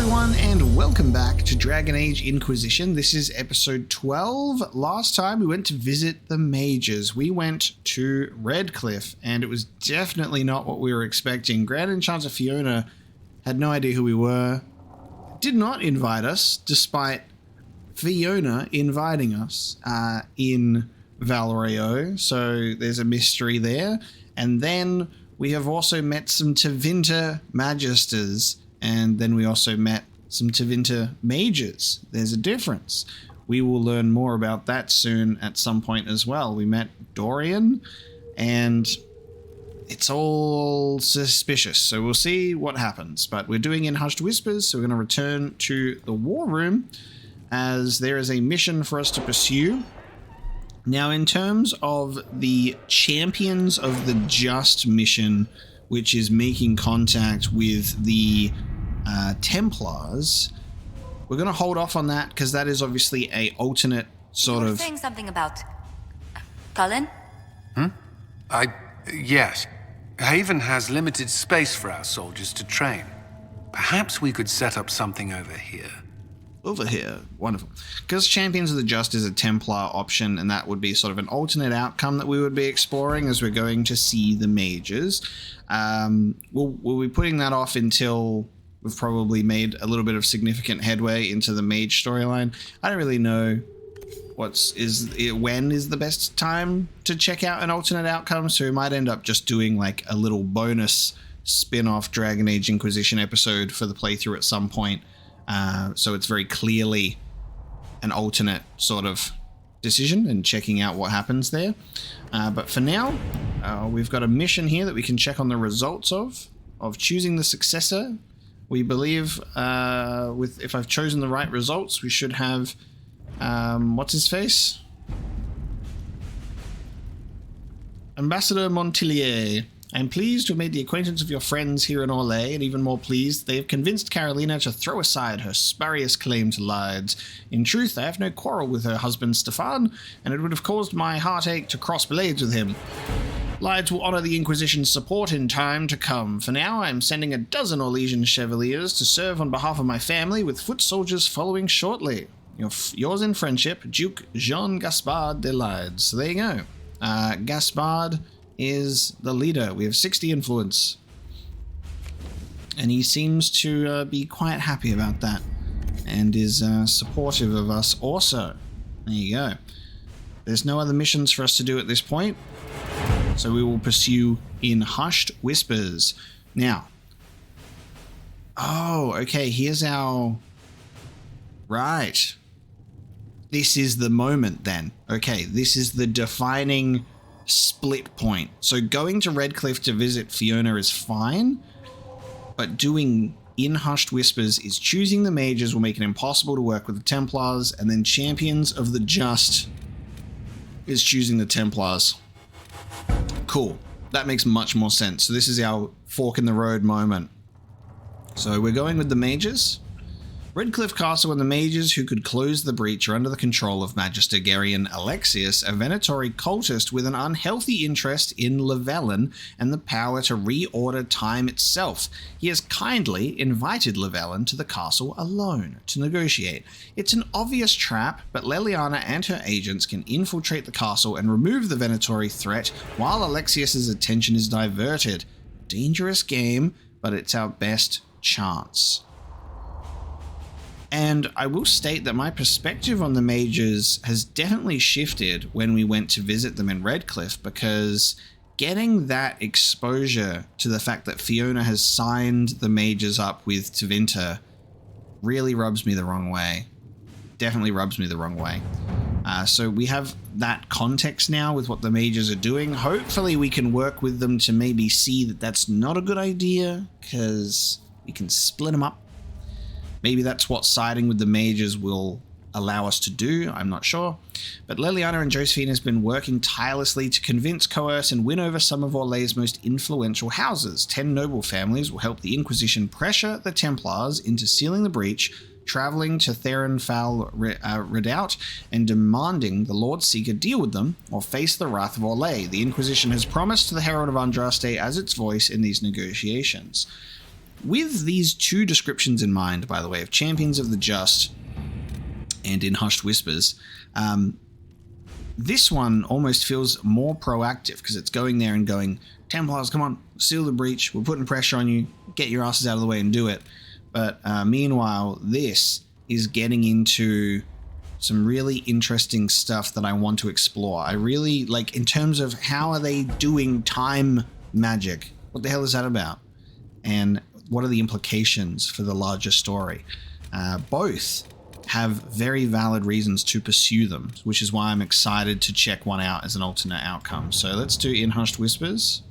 everyone, and welcome back to Dragon Age Inquisition. This is episode 12. Last time we went to visit the Mages. We went to Redcliffe, and it was definitely not what we were expecting. Grand Enchanter Fiona had no idea who we were, did not invite us, despite Fiona inviting us in Valerio, so there's a mystery there. And then we have also met some Tevinter Magisters, and then we also met some Tevinter Mages. There's a difference. We will learn more about that soon at some point as well. We met Dorian, and it's all suspicious, so we'll see what happens. But we're doing In Hushed Whispers, so we're going to return to the War Room, as there is a mission for us to pursue. Now, in terms of the Champions of the Just mission, which is making contact with the Templars, we're going to hold off on that because that is obviously a alternate sort of... saying something about Cullen? Yes. Haven has limited space for our soldiers to train. Perhaps we could set up something over here. Over here. Wonderful. Because Champions of the Just is a Templar option, and that would be sort of an alternate outcome that we would be exploring as we're going to see the Mages. We'll be putting that off until we've probably made a little bit of significant headway into the Mage storyline. I don't really know when is the best time to check out an alternate outcome, so we might end up just doing like a little bonus spin-off Dragon Age Inquisition episode for the playthrough at some point. So it's very clearly an alternate sort of decision and checking out what happens there. But for now, we've got a mission here that we can check on the results of choosing the successor. We believe if I've chosen the right results, we should have, what's his face? Ambassador Montilier. I'm pleased to have made the acquaintance of your friends here in Orlais, and even more pleased they have convinced Carolina to throw aside her spurious claim to Lydes. In truth, I have no quarrel with her husband Stefan, and it would have caused my heartache to cross blades with him. Lydes will honour the Inquisition's support in time to come. For now, I am sending a dozen Orlesian Chevaliers to serve on behalf of my family, with foot soldiers following shortly. Yours in friendship, Duke Jean Gaspard de Lydes. So there you go. Gaspard is the leader. We have 60 influence, and he seems to be quite happy about that and is supportive of us also. There you go. There's no other missions for us to do at this point, so we will pursue In Hushed Whispers. Now, okay, here's our... Right. This is the moment then. Okay, this is the defining split point. So going to Redcliffe to visit Fiona is fine, but doing In Hushed Whispers is choosing the Mages will make it impossible to work with the Templars, and then Champions of the Just is choosing the Templars. Cool. That makes much more sense. So this is our fork in the road moment. So we're going with the Mages. Redcliffe Castle and the Mages who could close the breach are under the control of Magister Gerrian Alexius, a Venatori cultist with an unhealthy interest in Llewellyn and the power to reorder time itself. He has kindly invited Llewellyn to the castle alone to negotiate. It's an obvious trap, but Leliana and her agents can infiltrate the castle and remove the Venatori threat while Alexius's attention is diverted. Dangerous game, but it's our best chance. And I will state that my perspective on the Mages has definitely shifted when we went to visit them in Redcliffe, because getting that exposure to the fact that Fiona has signed the Mages up with Tevinter really rubs me the wrong way. Definitely rubs me the wrong way. So we have that context now with what the Mages are doing. Hopefully we can work with them to maybe see that that's not a good idea, because we can split them up. Maybe that's what siding with the Mages will allow us to do, I'm not sure. But Leliana and Josephine has been working tirelessly to convince, coerce, and win over some of Orlais' most influential houses. 10 noble families will help the Inquisition pressure the Templars into sealing the breach, traveling to Therenfal Redoubt, and demanding the Lord Seeker deal with them or face the wrath of Orlais. The Inquisition has promised the Herald of Andraste as its voice in these negotiations. with these two descriptions in mind, by the way, of Champions of the Just and In Hushed Whispers, this one almost feels more proactive because it's going there and going, Templars, come on, seal the breach. We're putting pressure on you. Get your asses out of the way and do it. But meanwhile, this is getting into some really interesting stuff that I want to explore. I really, like, in terms of how are they doing time magic? What the hell is that about? And what are the implications for the larger story? Both have very valid reasons to pursue them, which is why I'm excited to check one out as an alternate outcome. So let's do In Hushed Whispers.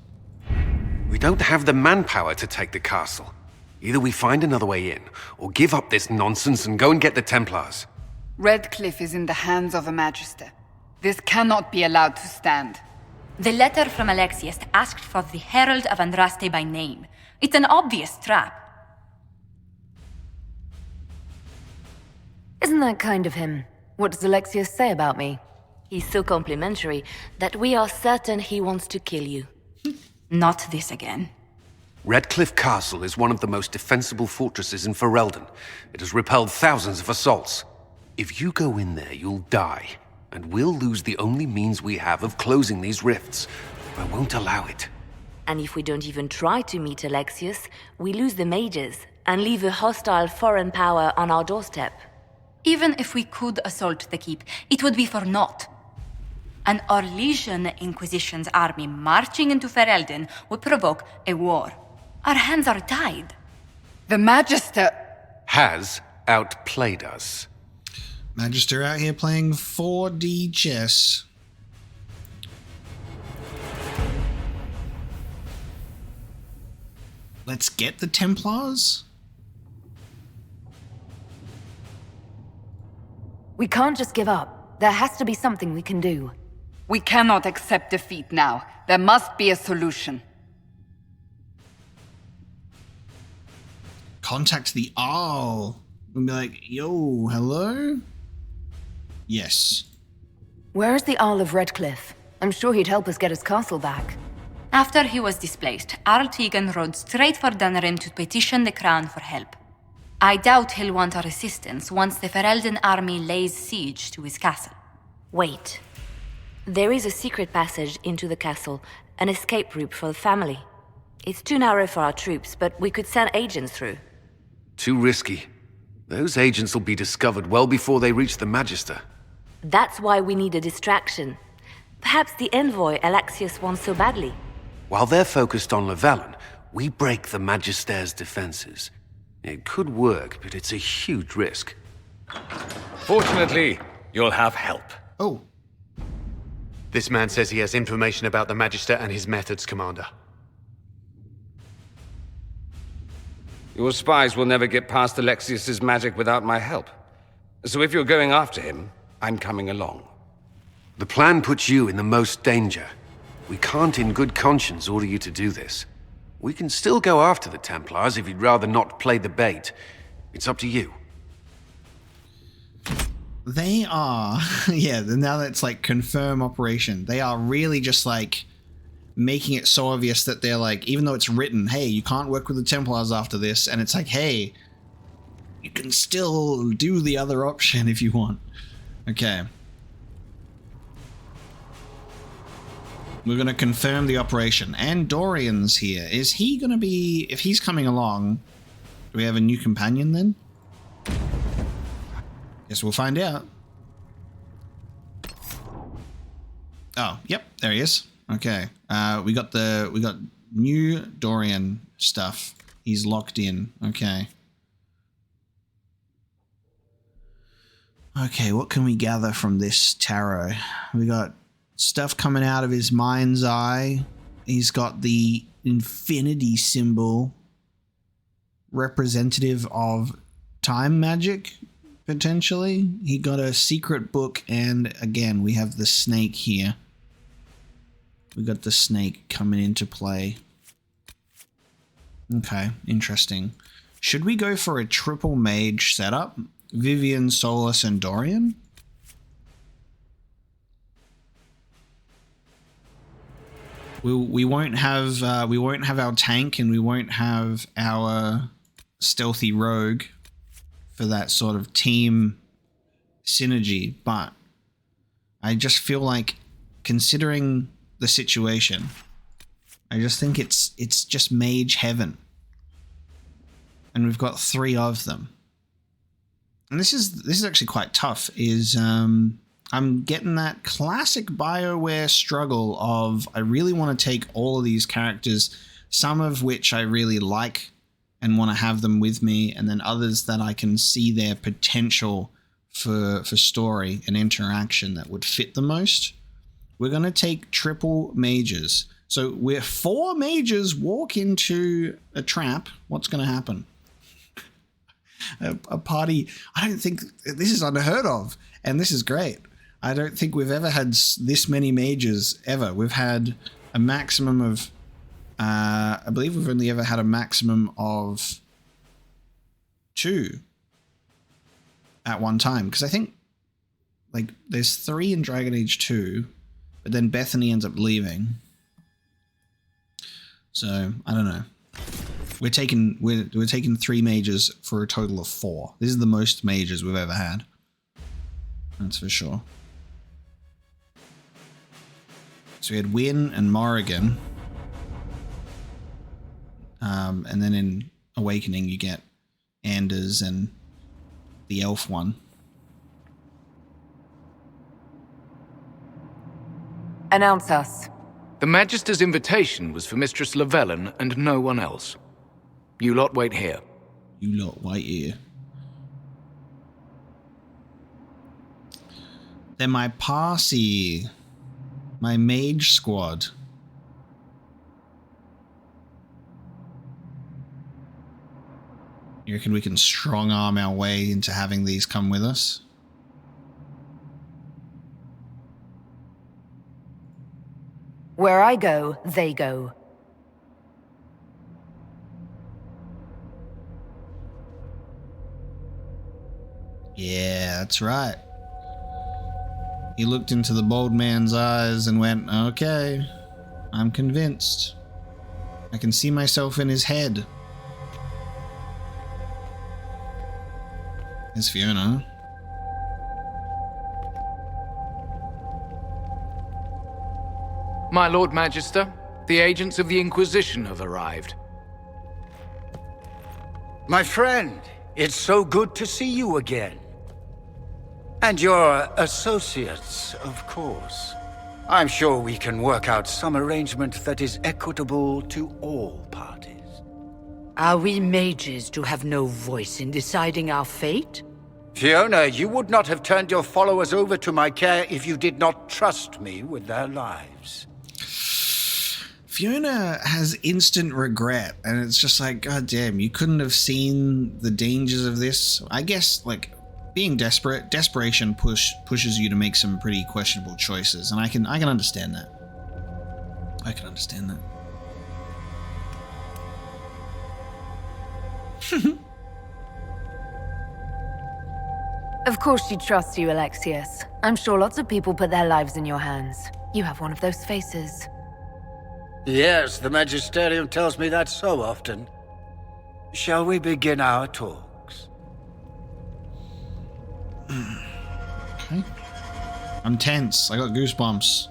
We don't have the manpower to take the castle. Either we find another way in, or give up this nonsense and go and get the Templars. Redcliffe is in the hands of a Magister. This cannot be allowed to stand. The letter from Alexius asked for the Herald of Andraste by name. It's an obvious trap. Isn't that kind of him? What does Alexius say about me? He's so complimentary that we are certain he wants to kill you. Not this again. Redcliffe Castle is one of the most defensible fortresses in Ferelden. It has repelled thousands of assaults. If you go in there, you'll die. And we'll lose the only means we have of closing these rifts. I won't allow it. And if we don't even try to meet Alexius, we lose the mages and leave a hostile foreign power on our doorstep. Even if we could assault the keep, it would be for naught. An Orlesian Inquisition's army marching into Ferelden would provoke a war. Our hands are tied. The Magister has outplayed us. Magister out here playing 4D chess. Let's get the Templars? We can't just give up. There has to be something we can do. We cannot accept defeat now. There must be a solution. Contact the Arl. And be like, yo, hello? Yes. Where's the Earl of Redcliffe? I'm sure he'd help us get his castle back. After he was displaced, Arl Tegan rode straight for Dunrim to petition the Crown for help. I doubt he'll want our assistance once the Ferelden army lays siege to his castle. Wait. There is a secret passage into the castle, an escape route for the family. It's too narrow for our troops, but we could send agents through. Too risky. Those agents will be discovered well before they reach the Magister. That's why we need a distraction. Perhaps the envoy Alexius wants so badly. While they're focused on Llewellyn, we break the Magister's defenses. It could work, but it's a huge risk. Fortunately, you'll have help. Oh. This man says he has information about the Magister and his methods, Commander. Your spies will never get past Alexius's magic without my help. So if you're going after him, I'm coming along. The plan puts you in the most danger. We can't in good conscience order you to do this. We can still go after the Templars if you'd rather not play the bait. It's up to you. They are, yeah, now that's like confirm operation. They are really just like making it so obvious that they're like, even though it's written, hey, you can't work with the Templars after this. And it's like, hey, you can still do the other option if you want. Okay. We're going to confirm the operation. And Dorian's here. Is he going to be... If he's coming along, do we have a new companion then? Guess we'll find out. Oh, yep. There he is. Okay. We got new Dorian stuff. He's locked in. Okay. Okay, what can we gather from this tarot? We got stuff coming out of his mind's eye. He's got the infinity symbol, representative of time magic, potentially. He got a secret book, and again, we have the snake here. We got the snake coming into play. Okay, interesting. Should we go for a triple mage setup? Vivian, Solus, and Dorian? we won't have our tank, and we won't have our stealthy rogue for that sort of team synergy. But I just feel like, considering the situation, I just think it's just mage heaven, and we've got 3 of them. And this is actually quite tough. I'm getting that classic BioWare struggle of, I really want to take all of these characters, some of which I really like and want to have them with me, and then others that I can see their potential for story and interaction that would fit the most. We're going to take triple mages. So we're 4 mages walk into a trap. What's going to happen? A party. I don't think this is unheard of, and this is great. I don't think we've ever had this many mages ever. We've had a maximum of, I believe we've only ever had a maximum of 2 at one time. Because I think, like, there's 3 in Dragon Age 2, but then Bethany ends up leaving. So I don't know. We're taking 3 mages for a total of 4. This is the most mages we've ever had. That's for sure. So we had Wynn and Morrigan. And then in Awakening you get Anders and the elf one. Announce us. The Magister's invitation was for Mistress Llewellyn and no one else. You lot wait here. You lot wait here. They're my posse. My mage squad. You reckon we can strong arm our way into having these come with us? Where I go, they go. Yeah, that's right. He looked into the bold man's eyes and went, okay, I'm convinced. I can see myself in his head. There's Fiona. My Lord Magister, the agents of the Inquisition have arrived. My friend, it's so good to see you again. And your associates, of course. I'm sure we can work out some arrangement that is equitable to all parties. Are we mages to have no voice in deciding our fate? Fiona, you would not have turned your followers over to my care if you did not trust me with their lives. Fiona has instant regret, and it's just like, god damn, you couldn't have seen the dangers of this. I guess, like, being desperation pushes you to make some pretty questionable choices, and I can understand that. I can understand that. Of course she trusts you, Alexius. I'm sure lots of people put their lives in your hands. You have one of those faces. Yes, the Magisterium tells me that so often. Shall we begin our talks? Okay. I'm tense. I got goosebumps.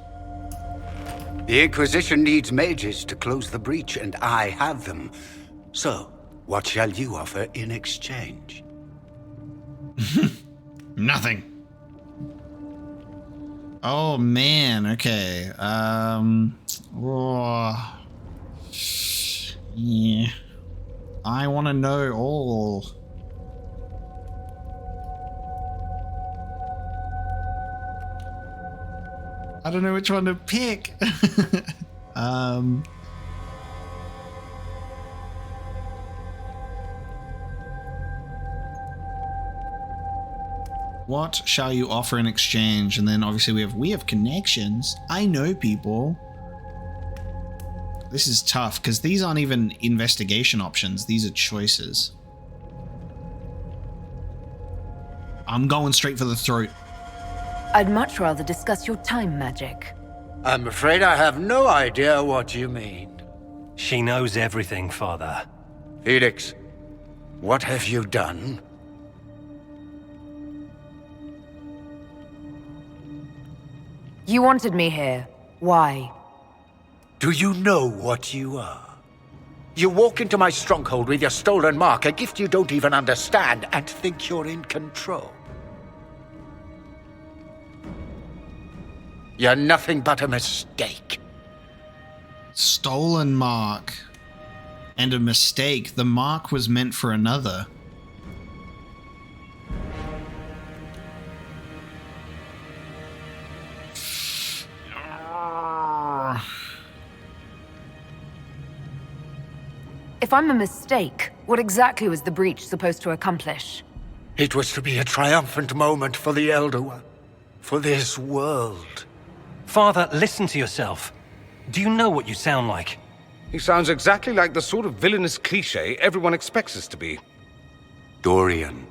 The Inquisition needs mages to close the breach, and I have them. So, what shall you offer in exchange? Nothing. Oh man, okay. Yeah. I want to know all. I don't know which one to pick. What shall you offer in exchange? And then obviously we have connections. I know people. This is tough because these aren't even investigation options. These are choices. I'm going straight for the throat. I'd much rather discuss your time magic. I'm afraid I have no idea what you mean. She knows everything, Father. Felix, what have you done? You wanted me here. Why? Do you know what you are? You walk into my stronghold with your stolen mark, a gift you don't even understand, and think you're in control. You're nothing but a mistake. Stolen mark. And a mistake. The mark was meant for another. If I'm a mistake, what exactly was the breach supposed to accomplish? It was to be a triumphant moment for the Elder One. For this world. Father, listen to yourself. Do you know what you sound like? He sounds exactly like the sort of villainous cliché everyone expects us to be. Dorian,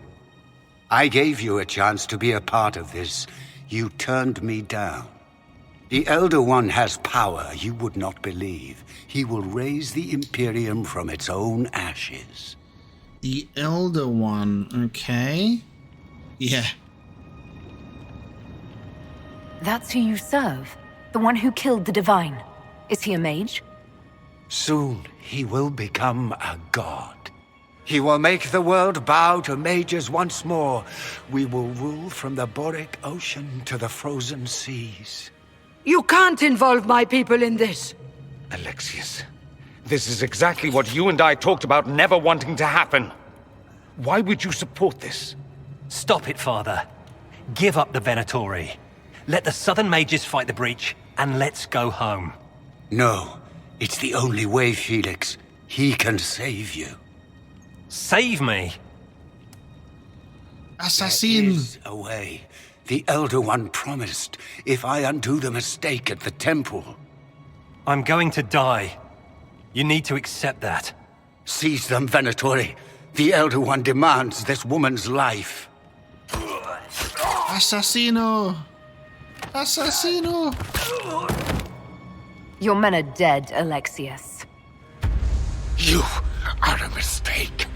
I gave you a chance to be a part of this. You turned me down. The Elder One has power you would not believe. He will raise the Imperium from its own ashes. The Elder One, okay. Yeah. That's who you serve? The one who killed the Divine? Is he a mage? Soon he will become a god. He will make the world bow to mages once more. We will rule from the Boric Ocean to the frozen seas. You can't involve my people in this. Alexius, this is exactly what you and I talked about never wanting to happen. Why would you support this? Stop it, Father. Give up the Venatori. Let the Southern Mages fight the breach, and let's go home. No, it's the only way, Felix. He can save you. Save me? Assassin! There is a way. The Elder One promised, if I undo the mistake at the temple. I'm going to die. You need to accept that. Seize them, Venatori. The Elder One demands this woman's life. Assassino! Assassino! Your men are dead, Alexius. You are a mistake.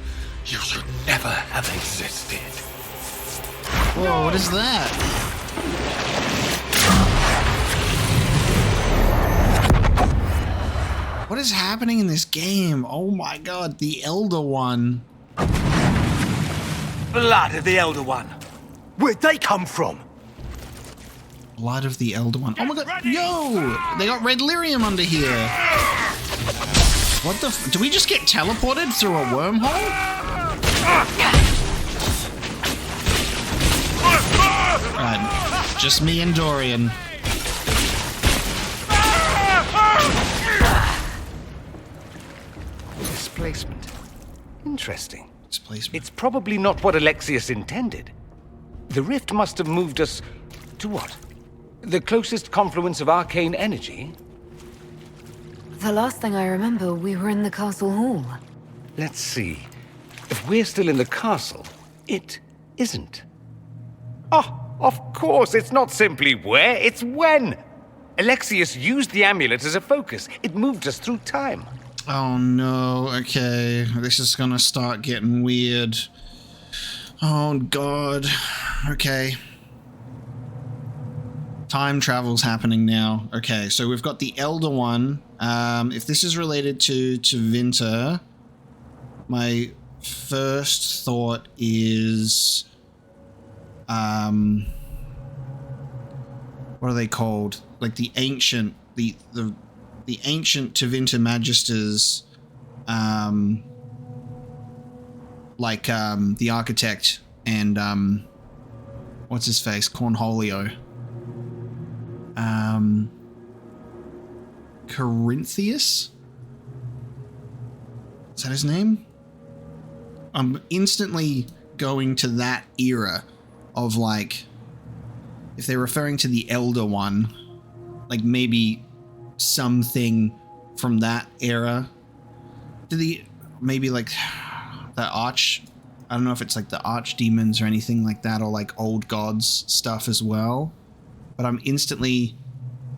You should never have existed. Whoa, what is that? What is happening in this game? Oh my god, the Elder One. Blood of the Elder One. Where'd they come from? Blood of the Elder One. Oh my god, yo! They got red lyrium under here. What the do we just get teleported through a wormhole? Right, just me and Dorian. Displacement. Interesting. Displacement. It's probably not what Alexius intended. The rift must have moved us to what? The closest confluence of arcane energy? The last thing I remember, we were in the castle hall. Let's see. If we're still in the castle, it isn't. Oh, of course, it's not simply where, it's when. Alexius used the amulet as a focus. It moved us through time. Oh no, okay. This is gonna start getting weird. Oh god. Okay. Time travel's happening now. Okay, so we've got the Elder One. If this is related to Vinter, my first thought is what are they called? Like the ancient the ancient Tevinter Magisters, the architect and what's his face? Cornholio. Corinthius? Is that his name? I'm instantly going to that era of like, if they're referring to the Elder One, like maybe something from that era. Maybe like the arch, I don't know if it's like the archdemons or anything like that, or like old gods stuff as well. But I'm instantly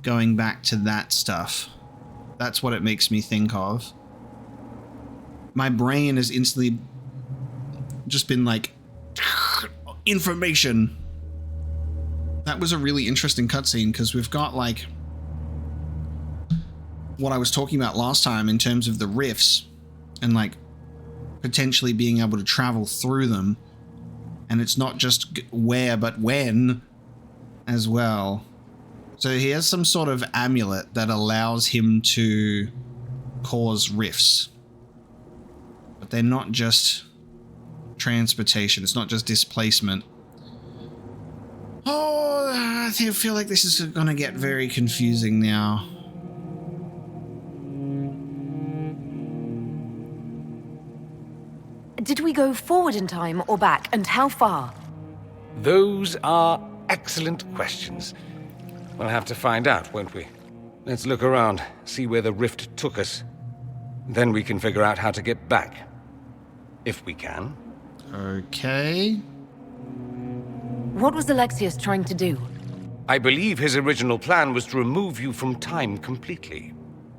going back to that stuff. That's what it makes me think of. My brain has instantly just been like, information. That was a really interesting cutscene because we've got like what I was talking about last time in terms of the rifts and like potentially being able to travel through them. And it's not just where, but when as well. So he has some sort of amulet that allows him to cause rifts. But they're not just transportation. It's not just displacement. Oh, I feel like this is going to get very confusing now. Did we go forward in time or back, and how far? Those are excellent questions. We'll have to find out, won't we? Let's look around, see where the rift took us. Then we can figure out how to get back. If we can. Okay. What was Alexius trying to do? I believe his original plan was to remove you from time completely.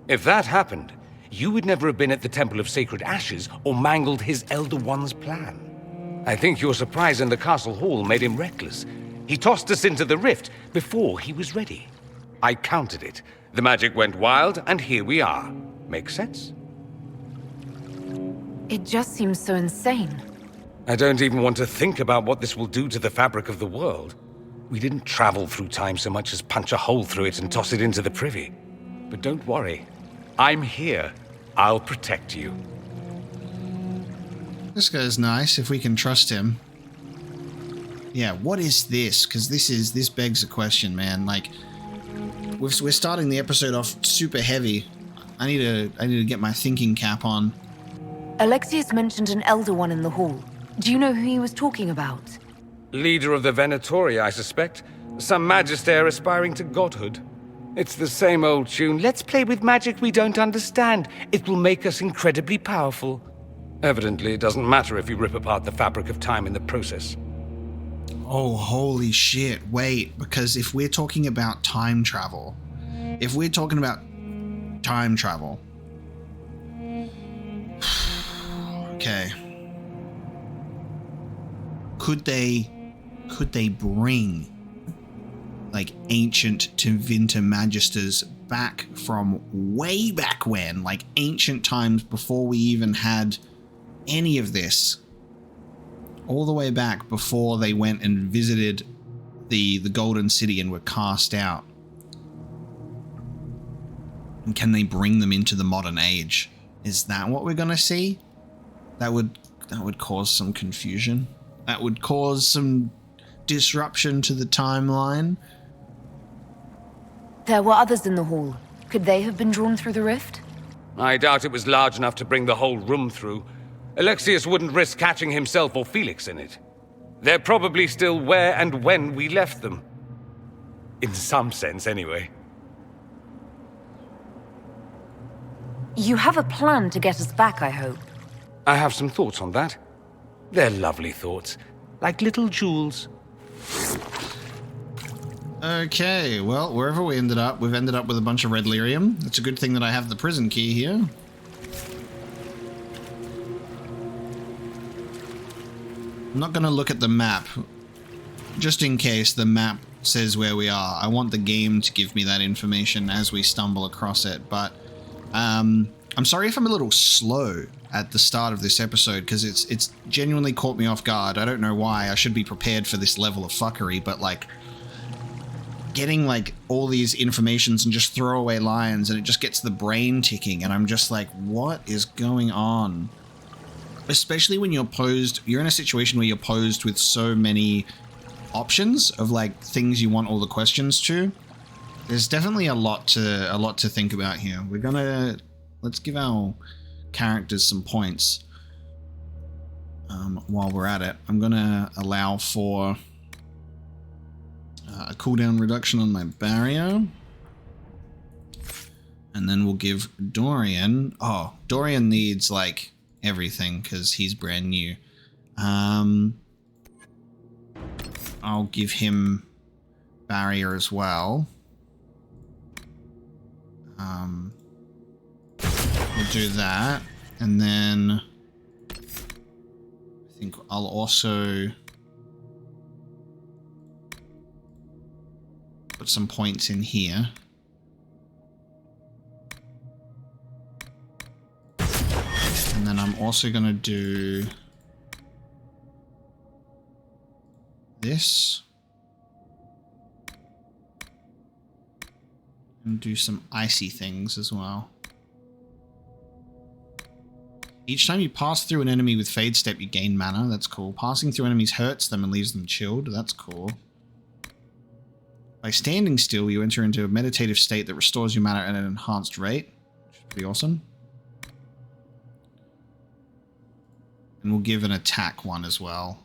If that happened, you would never have been at the Temple of Sacred Ashes or mangled his Elder One's plan. I think your surprise in the castle hall made him reckless. He tossed us into the rift before he was ready. I countered it. The magic went wild, and here we are. Make sense? It just seems so insane. I don't even want to think about what this will do to the fabric of the world. We didn't travel through time so much as punch a hole through it and toss it into the privy. But don't worry. I'm here. I'll protect you. This guy's nice, if we can trust him. Yeah, what is this? Because this begs a question, man. Like, we're starting the episode off super heavy. I need to get my thinking cap on. Alexius mentioned an Elder One in the hall. Do you know who he was talking about? Leader of the Venatori, I suspect. Some magister aspiring to godhood. It's the same old tune. Let's play with magic we don't understand. It will make us incredibly powerful. Evidently, it doesn't matter if you rip apart the fabric of time in the process. Oh, holy shit. Wait, because if we're talking about time travel... Okay. Could they bring like ancient Tevinter Magisters back from way back when, like ancient times before we even had any of this, all the way back before they went and visited the Golden City and were cast out? And can they bring them into the modern age? Is that what we're gonna see? That would cause some confusion. That would cause some disruption to the timeline. There were others in the hall. Could they have been drawn through the rift? I doubt it was large enough to bring the whole room through. Alexius wouldn't risk catching himself or Felix in it. They're probably still where and when we left them. In some sense, anyway. You have a plan to get us back, I hope. I have some thoughts on that. They're lovely thoughts, like little jewels. Okay, well, wherever we ended up, we've ended up with a bunch of red lyrium. It's a good thing that I have the prison key here. I'm not going to look at the map, just in case the map says where we are. I want the game to give me that information as we stumble across it, but I'm sorry if I'm a little slow at the start of this episode, because it's genuinely caught me off guard. I don't know why. I should be prepared for this level of fuckery, but like getting like all these informations and just throwaway lines, and it just gets the brain ticking, and I'm just like, what is going on? Especially when you're in a situation where you're posed with so many options of like things you want all the questions to. There's definitely a lot to think about here. Let's give our characters some points while we're at it. I'm gonna allow for a cooldown reduction on my barrier, and then we'll give Dorian. Oh, Dorian needs like everything because he's brand new. I'll give him barrier as well. We'll do that, and then I think I'll also put some points in here. And then I'm also going to do this. And do some icy things as well. Each time you pass through an enemy with Fade Step, you gain mana. That's cool. Passing through enemies hurts them and leaves them chilled. That's cool. By standing still, you enter into a meditative state that restores your mana at an enhanced rate, which is pretty awesome. And we'll give an attack one as well.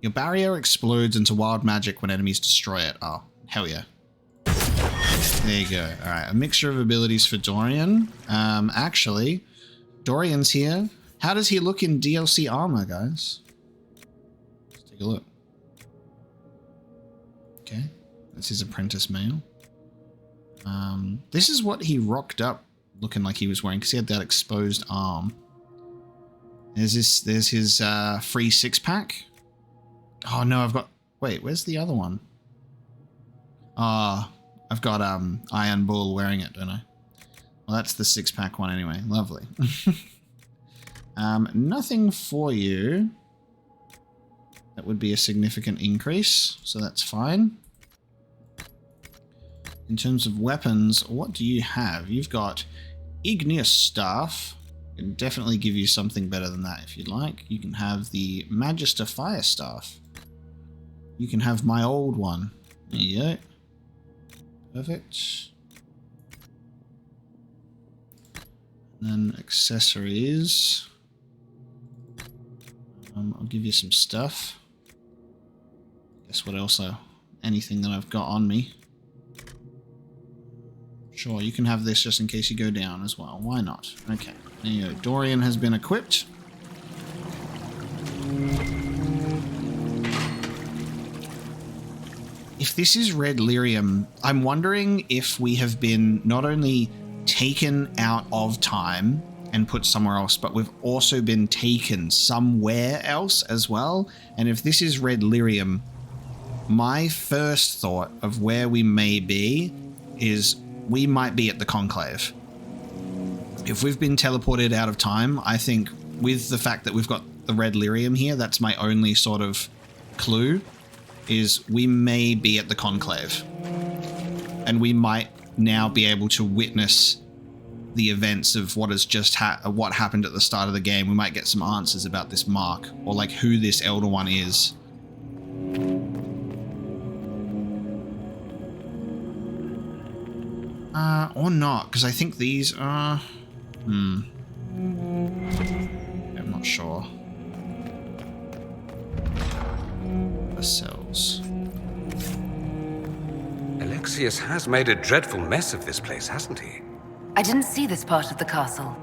Your barrier explodes into wild magic when enemies destroy it. Oh, hell yeah. There you go. Alright, a mixture of abilities for Dorian. Actually, Dorian's here. How does he look in DLC armor, guys? Let's take a look. Okay, that's his apprentice mail. This is what he rocked up looking like he was wearing, because he had that exposed arm. There's his free 6-pack. Oh no, I've got... Wait, where's the other one? Ah, I've got Iron Bull wearing it, don't I? Well, that's the 6-pack one anyway. Lovely. Nothing for you. That would be a significant increase, so that's fine. In terms of weapons, what do you have? You've got Igneous Staff. I can definitely give you something better than that if you'd like. You can have the Magister Fire Staff. You can have my old one. There you go. Perfect. And then accessories. I'll give you some stuff. Guess what else? Anything that I've got on me. Sure, you can have this just in case you go down as well. Why not? Okay, there you go. Dorian has been equipped. If this is Red Lyrium, I'm wondering if we have been not only taken out of time and put somewhere else, but we've also been taken somewhere else as well. And if this is Red Lyrium, my first thought of where we may be is we might be at the Conclave. If we've been teleported out of time, I think with the fact that we've got the Red Lyrium here, that's my only sort of clue, is we may be at the Conclave. And we might now be able to witness the events of what has just what happened at the start of the game. We might get some answers about this mark, or like who this Elder One is. Or not, because I think these are... I'm not sure. Ourselves. Alexius has made a dreadful mess of this place, hasn't he? I didn't see this part of the castle.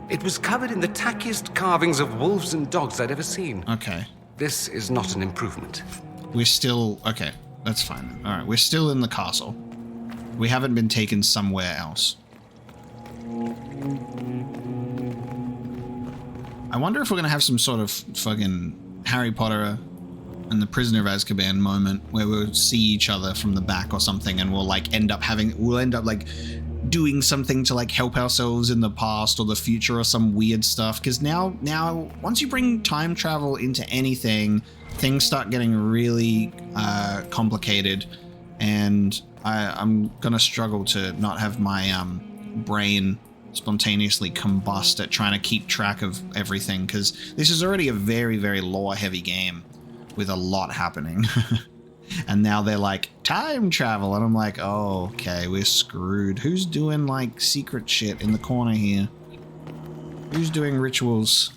It was covered in the tackiest carvings of wolves and dogs I'd ever seen. Okay. This is not an improvement. We're still... Okay, that's fine. Alright, we're still in the castle. We haven't been taken somewhere else. I wonder if we're going to have some sort of fucking Harry Potter and the Prisoner of Azkaban moment where we'll see each other from the back or something, and we'll like end up like doing something to like help ourselves in the past or the future or some weird stuff. Because now once you bring time travel into anything, things start getting really complicated, and I'm gonna struggle to not have my brain spontaneously combust at trying to keep track of everything, because this is already a very, very lore-heavy game with a lot happening. And now they're like, time travel, and I'm like, oh, okay, we're screwed. Who's doing like secret shit in the corner here? Who's doing rituals?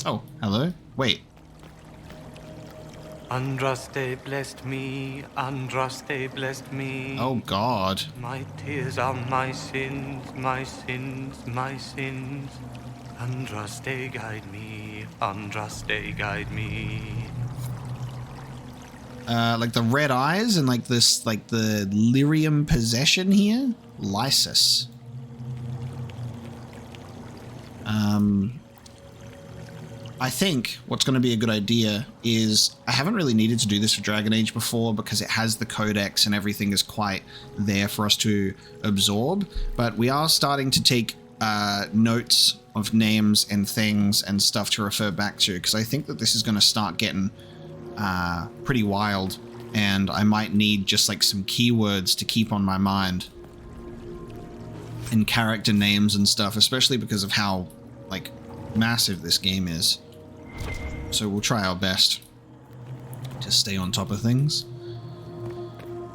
Oh, hello? Wait. Andraste blessed me, Andraste blessed me. Oh God. My tears are my sins, my sins, my sins. Andraste, guide me, Andraste, guide me. like the red eyes and like this, like the lyrium possession here. Lysis. I think what's going to be a good idea is, I haven't really needed to do this for Dragon Age before because it has the codex and everything is quite there for us to absorb, but we are starting to take notes of names and things and stuff to refer back to, because I think that this is going to start getting pretty wild, and I might need just like some keywords to keep on my mind and character names and stuff, especially because of how like massive this game is. So we'll try our best to stay on top of things.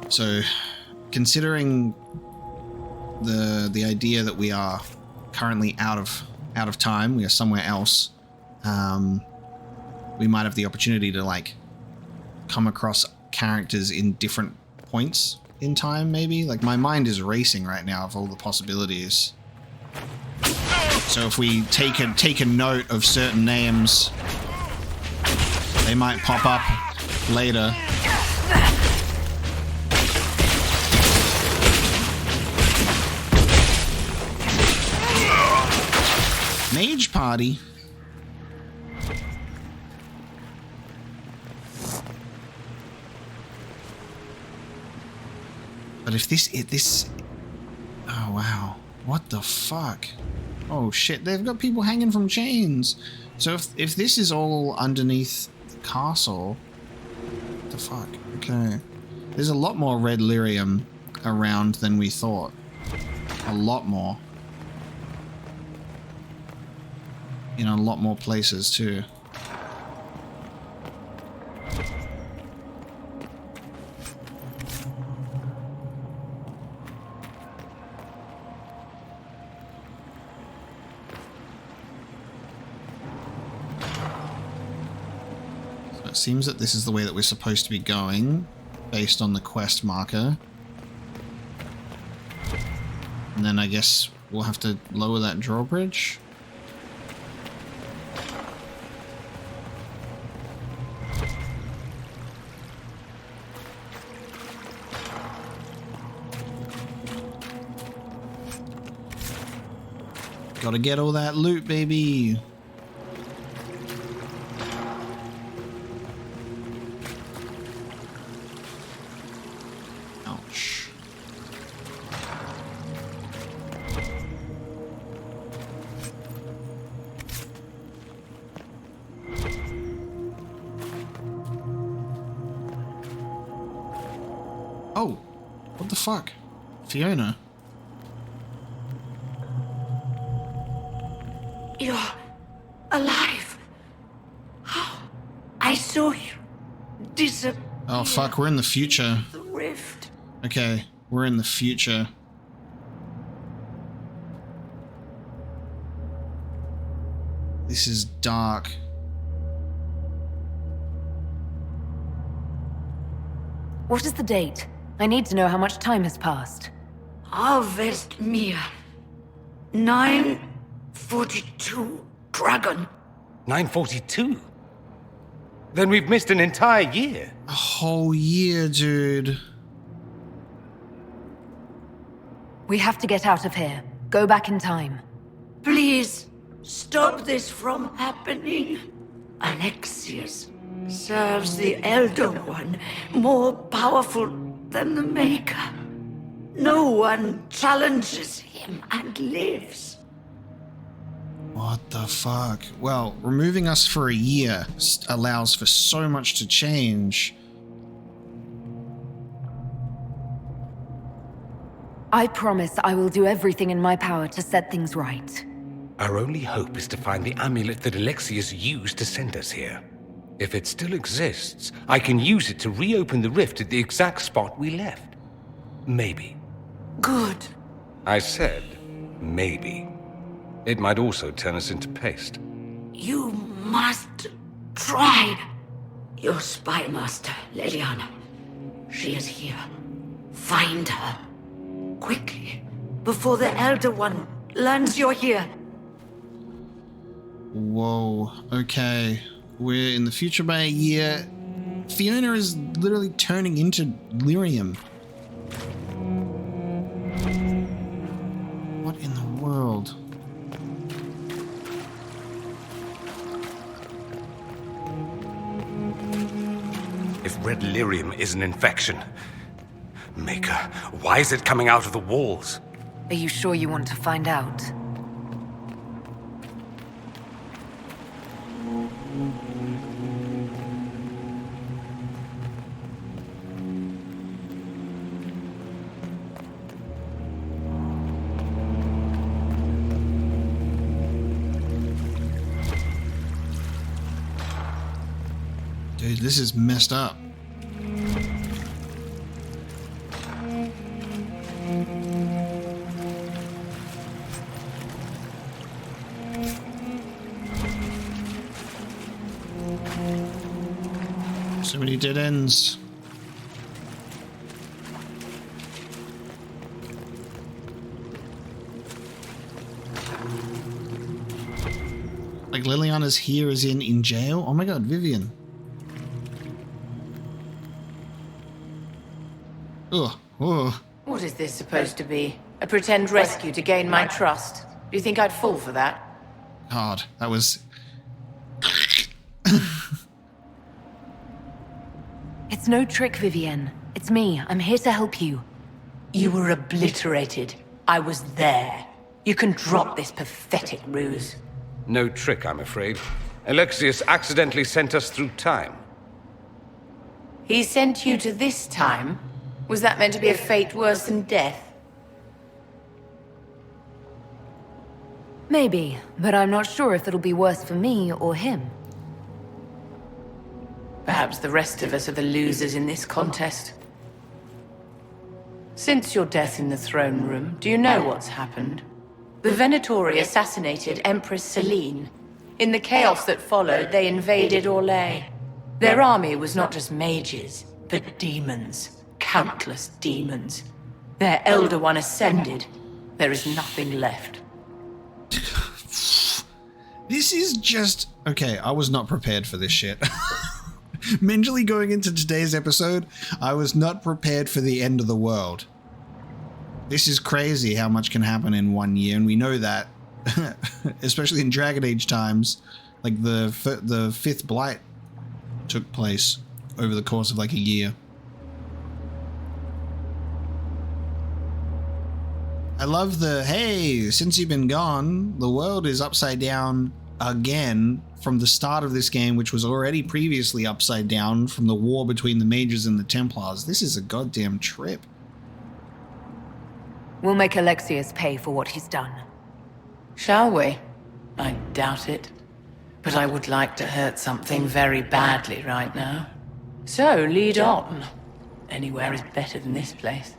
So considering the idea that we are currently out of time, we are somewhere else, we might have the opportunity to like come across characters in different points in time, maybe. Like my mind is racing right now of all the possibilities. So if we take a note of certain names, they might pop up later. Mage party. But if this, oh wow, what the fuck? Oh shit, they've got people hanging from chains. So if this is all underneath the castle, what the fuck? Okay. There's a lot more red lyrium around than we thought. A lot more. In a lot more places too. It seems that this is the way that we're supposed to be going, based on the quest marker. And then I guess we'll have to lower that drawbridge. Gotta get all that loot, baby. Ouch. Oh, what the fuck? Fiona. You're alive. I saw you disappear. Oh fuck, we're in the future. The rift. Okay, we're in the future. This is dark. What is the date? I need to know how much time has passed. Harvest Mia. 942 Dragon. 942? Then we've missed an entire year. A whole year, dude. We have to get out of here. Go back in time. Please, stop this from happening. Alexius serves the Elder One, more powerful than the Maker. No one challenges him and lives. What the fuck? Well, removing us for a year allows for so much to change. I promise I will do everything in my power to set things right. Our only hope is to find the amulet that Alexius used to send us here. If it still exists, I can use it to reopen the rift at the exact spot we left. Maybe. Good. I said, maybe. It might also turn us into paste. You must try. Your spy master, Leliana. She is here. Find her. Quickly. Before the Elder One learns you're here. Whoa, okay. We're in the future by a year. Fiona is literally turning into lyrium. What in the world? If red lyrium is an infection, Maker, why is it coming out of the walls? Are you sure you want to find out? Dude, this is messed up. So many dead ends. Like Liliana's here as in jail? Oh my god, Vivian. Ugh. Ugh. What is this supposed to be? A pretend rescue to gain my trust? Do you think I'd fall for that? God, that was... It's no trick, Vivienne. It's me. I'm here to help you. You were obliterated. I was there. You can drop this pathetic ruse. No trick, I'm afraid. Alexius accidentally sent us through time. He sent you to this time? Was that meant to be a fate worse than death? Maybe, but I'm not sure if it'll be worse for me or him. Perhaps the rest of us are the losers in this contest. Since your death in the throne room, do you know what's happened? The Venatori assassinated Empress Celine. In the chaos that followed, they invaded Orlais. Their army was not just mages, but demons. Countless demons. Their Elder One ascended. There is nothing left. This is just... Okay, I was not prepared for this shit. Mentally going into today's episode, I was not prepared for the end of the world. This is crazy how much can happen in 1 year, and we know that, especially in Dragon Age times, like the fifth blight took place over the course of like a year. I love the, hey, since you've been gone, the world is upside down again from the start of this game, which was already previously upside down from the war between the Mages and the Templars. This is a goddamn trip. We'll make Alexius pay for what he's done. Shall we? I doubt it. But I would like to hurt something very badly right now. So, lead on. Anywhere is better than this place.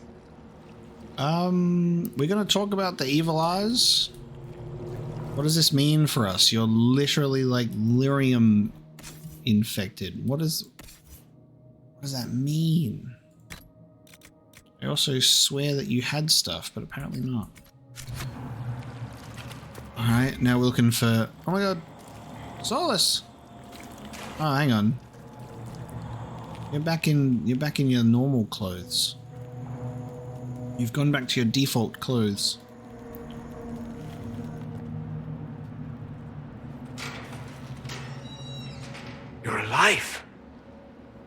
We're gonna talk about the Evil Eyes. What does this mean for us? You're literally like lyrium infected. What does that mean? I also swear that you had stuff, but apparently not. Alright, now we're looking for... Oh my god. Solus! Oh, hang on. You're back in your normal clothes. You've gone back to your default clothes. You're alive.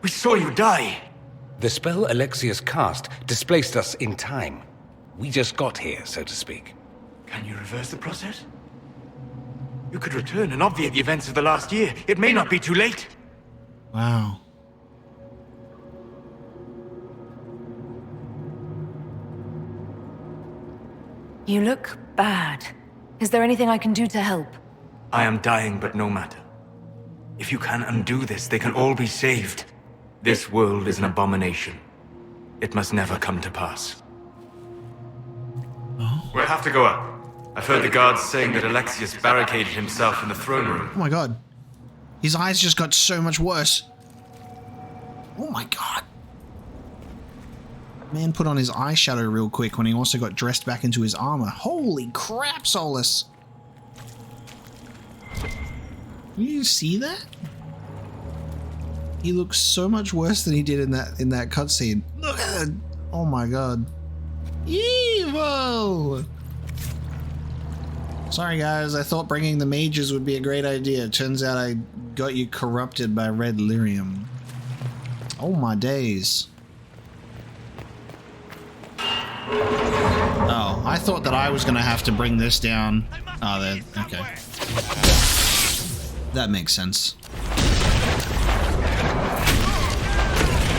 We saw you die. The spell Alexius cast displaced us in time. We just got here, so to speak. Can you reverse the process? You could return and obviate the events of the last year. It may not be too late. Wow. You look bad. Is there anything I can do to help? I am dying, but no matter. If you can undo this, they can all be saved. This world is an abomination. It must never come to pass. Oh. We'll have to go up. I've heard the guards saying that Alexius barricaded himself in the throne room. Oh my god. His eyes just got so much worse. Oh my god. Man put on his eyeshadow real quick when he also got dressed back into his armor. Holy crap, Solus. You see that? He looks so much worse than he did in that cutscene. Look at it! Oh my god. Evil! Sorry guys, I thought bringing the mages would be a great idea. Turns out I got you corrupted by red lyrium. Oh my days. Oh, I thought that I was gonna have to bring this down. Oh, there. Okay. That makes sense.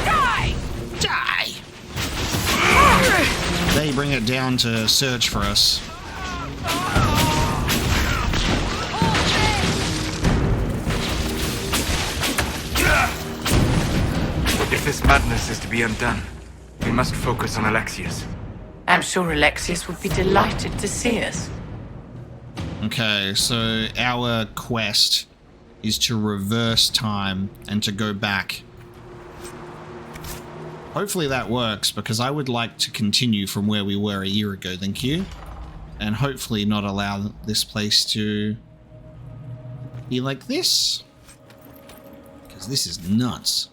Die! Die! They bring it down to search for us. If this madness is to be undone, we must focus on Alexius. I'm sure Alexius would be delighted to see us. Okay, so our quest is to reverse time and to go back. Hopefully that works, because I would like to continue from where we were a year ago, thank you. And hopefully not allow this place to be like this. Because this is nuts.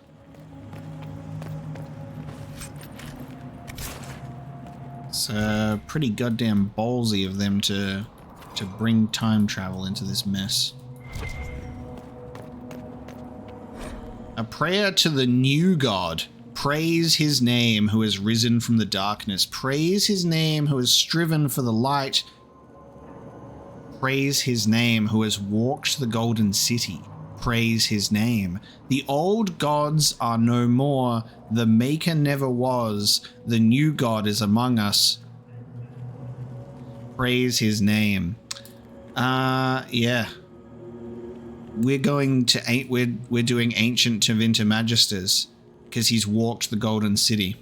It's pretty goddamn ballsy of them to bring time travel into this mess. A prayer to the new god. Praise his name who has risen from the darkness. Praise his name who has striven for the light. Praise his name who has walked the golden city. Praise his name. The old gods are no more. The maker never was. The new god is among us. Praise his name. Yeah. We're going to we're doing Ancient Tevinter Magisters because he's walked the Golden City.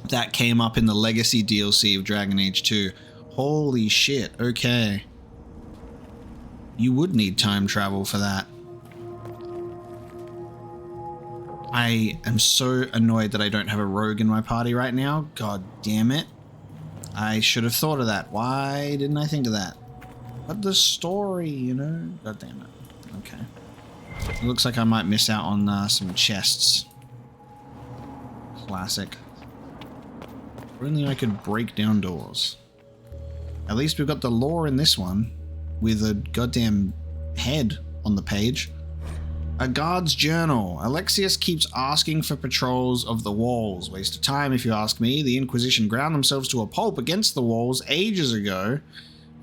That came up in the Legacy DLC of Dragon Age 2. Holy shit, okay. You would need time travel for that. I am so annoyed that I don't have a rogue in my party right now. God damn it. I should have thought of that. Why didn't I think of that? But the story, you know? God damn it. Okay. It looks like I might miss out on some chests. Classic. If only I could break down doors. At least we've got the lore in this one, with a goddamn head on the page. A guard's journal. Alexius keeps asking for patrols of the walls. Waste of time if you ask me. The Inquisition ground themselves to a pulp against the walls ages ago.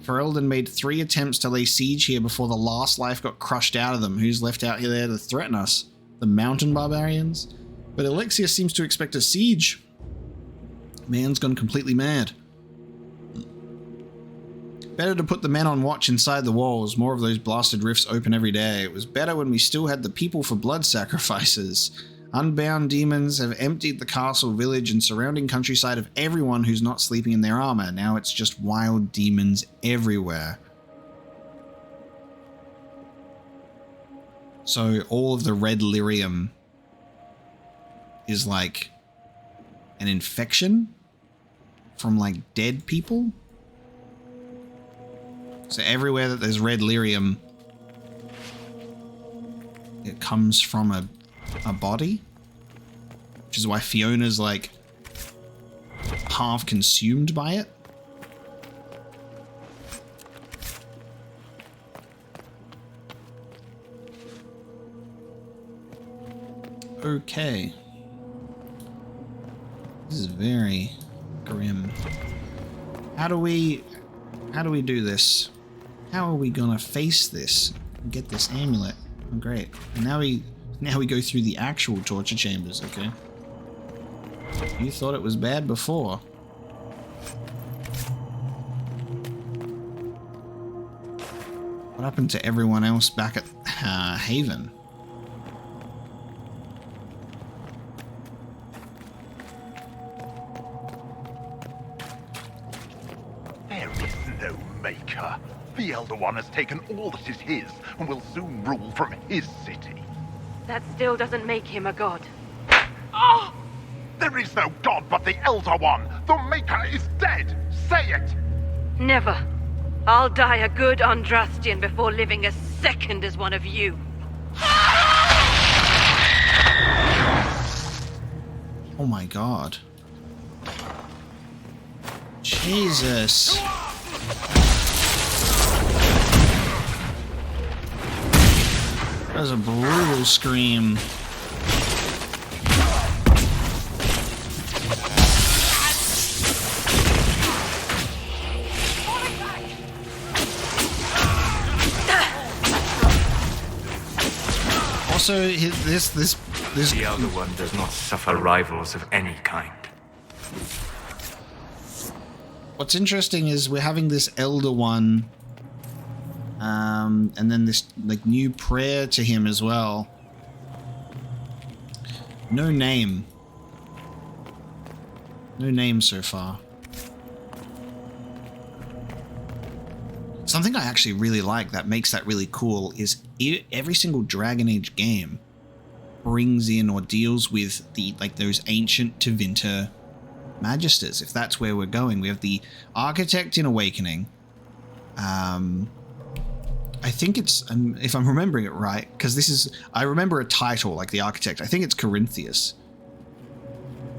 Ferelden made 3 attempts to lay siege here before the last life got crushed out of them. Who's left out here there to threaten us? The mountain barbarians? But Alexius seems to expect a siege. Man's gone completely mad. Better to put the men on watch inside the walls. More of those blasted rifts open every day. It was better when we still had the people for blood sacrifices. Unbound demons have emptied the castle, village, and surrounding countryside of everyone who's not sleeping in their armor. Now it's just wild demons everywhere. So all of the red lyrium is like an infection from like dead people. So everywhere that there's red lyrium, it comes from a body, which is why Fiona's like half consumed by it. Okay. This is very grim. How do we do this? How are we gonna face this and get this amulet? Oh, great. And now we go through the actual torture chambers, okay? You thought it was bad before. What happened to everyone else back at Haven? There is no maker. The Elder One has taken all that is his and will soon rule from his city. That still doesn't make him a god. Ah! There is no god but the Elder One! The Maker is dead! Say it! Never. I'll die a good Andrastian before living a second as one of you. Oh my god. Jesus. That was a brutal scream. Also, this The Elder One does not suffer rivals of any kind. What's interesting is we're having this Elder One, and then this like new prayer to him as well. No name. No name so far. Something I actually really like that makes that really cool is every single Dragon Age game brings in or deals with the those ancient Tevinter Magisters, if that's where we're going. We have the Architect in Awakening. I think it's, if I'm remembering it right, because I remember a title like the Architect. I think it's Corinthius.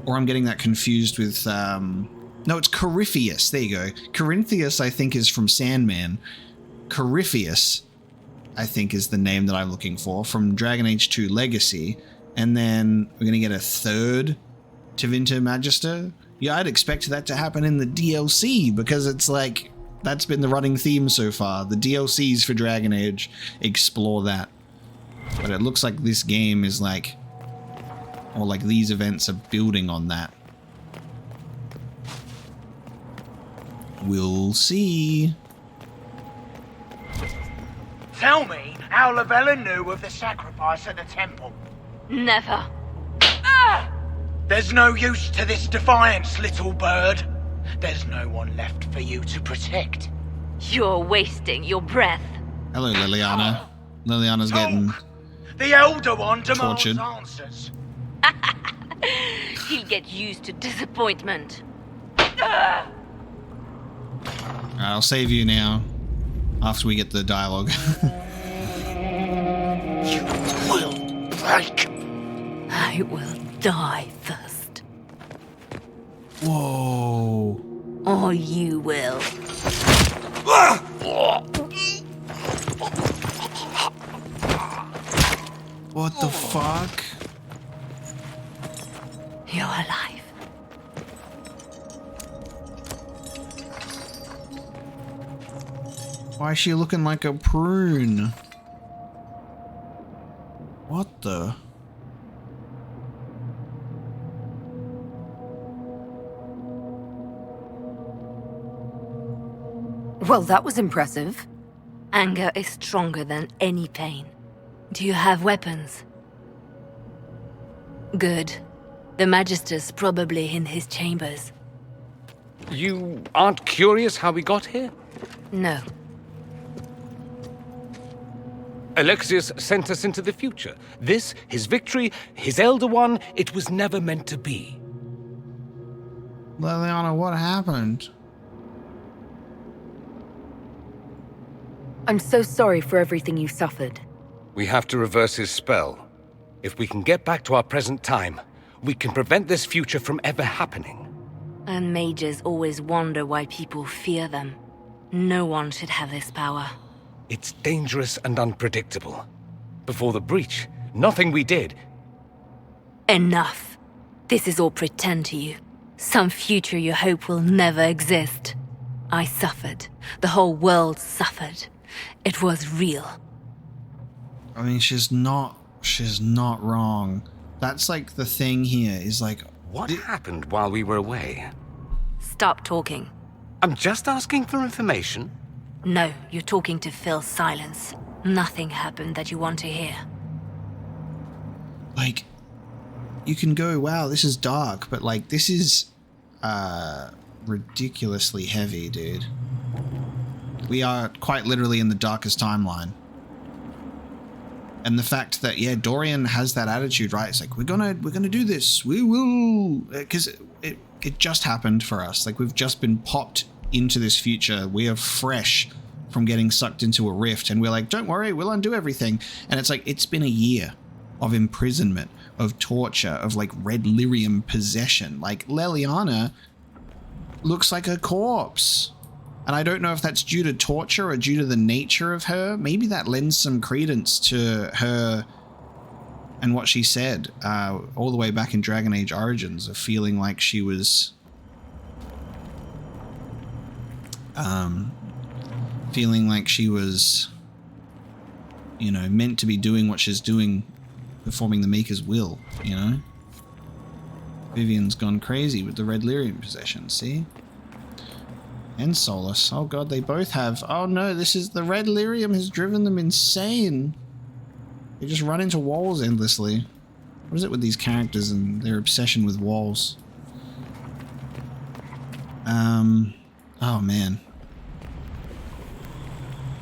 Or I'm getting that confused with, no, it's Corypheus. There you go. Corinthius, I think, is from Sandman. Corypheus, I think, is the name that I'm looking for from Dragon Age 2 Legacy. And then we're going to get a third Tevinter Magister. Yeah, I'd expect that to happen in the DLC because it's like, that's been the running theme so far. The DLCs for Dragon Age explore that. But it looks like this game is like, or like these events are building on that. We'll see. Tell me how Llewellyn knew of the sacrifice at the temple. Never. Ah! There's no use to this defiance, little bird. There's no one left for you to protect. You're wasting your breath. Hello, Liliana. Liliana's getting The Elder One demands tortured. answers. He'll get used to disappointment. Ah! I'll save you now after we get the dialogue. You will break. I will die first. Whoa. Or you will. What the fuck? You're alive. Why is she looking like a prune? What the? Well, that was impressive. Anger is stronger than any pain. Do you have weapons? Good. The Magister's probably in his chambers. You aren't curious how we got here? No. Alexius sent us into the future. This, his victory, his Elder One, it was never meant to be. Liliana, what happened? I'm so sorry for everything you suffered. We have to reverse his spell. If we can get back to our present time, we can prevent this future from ever happening. And mages always wonder why people fear them. No one should have this power. It's dangerous and unpredictable. Before the breach, nothing we did. Enough. This is all pretend to you. Some future you hope will never exist. I suffered. The whole world suffered. It was real. I mean, she's not wrong. That's like the thing here is like, what happened while we were away? Stop talking. I'm just asking for information. No, you're talking to fill silence. Nothing happened that you want to hear. Like, you can go, wow, this is dark, but like, this is ridiculously heavy, dude. We are quite literally in the darkest timeline. And the fact that, yeah, Dorian has that attitude, right? It's like, we're gonna do this. We will, because it just happened for us. Like, we've just been popped into this future. We are fresh from getting sucked into a rift, and we're like, don't worry, we'll undo everything. And it's like, it's been a year. of imprisonment, of torture, of like red lyrium possession. Like Leliana looks like a corpse. And I don't know if that's due to torture or due to the nature of her. Maybe that lends some credence to her and what she said all the way back in Dragon Age Origins, of feeling like she was you know, meant to be doing what she's doing, performing the Maker's will, you know? Vivian's gone crazy with the red lyrium possession, see? And Solus. Oh god, they both have. Oh no, this is the red lyrium has driven them insane. They just run into walls endlessly. What is it with these characters and their obsession with walls? Oh man.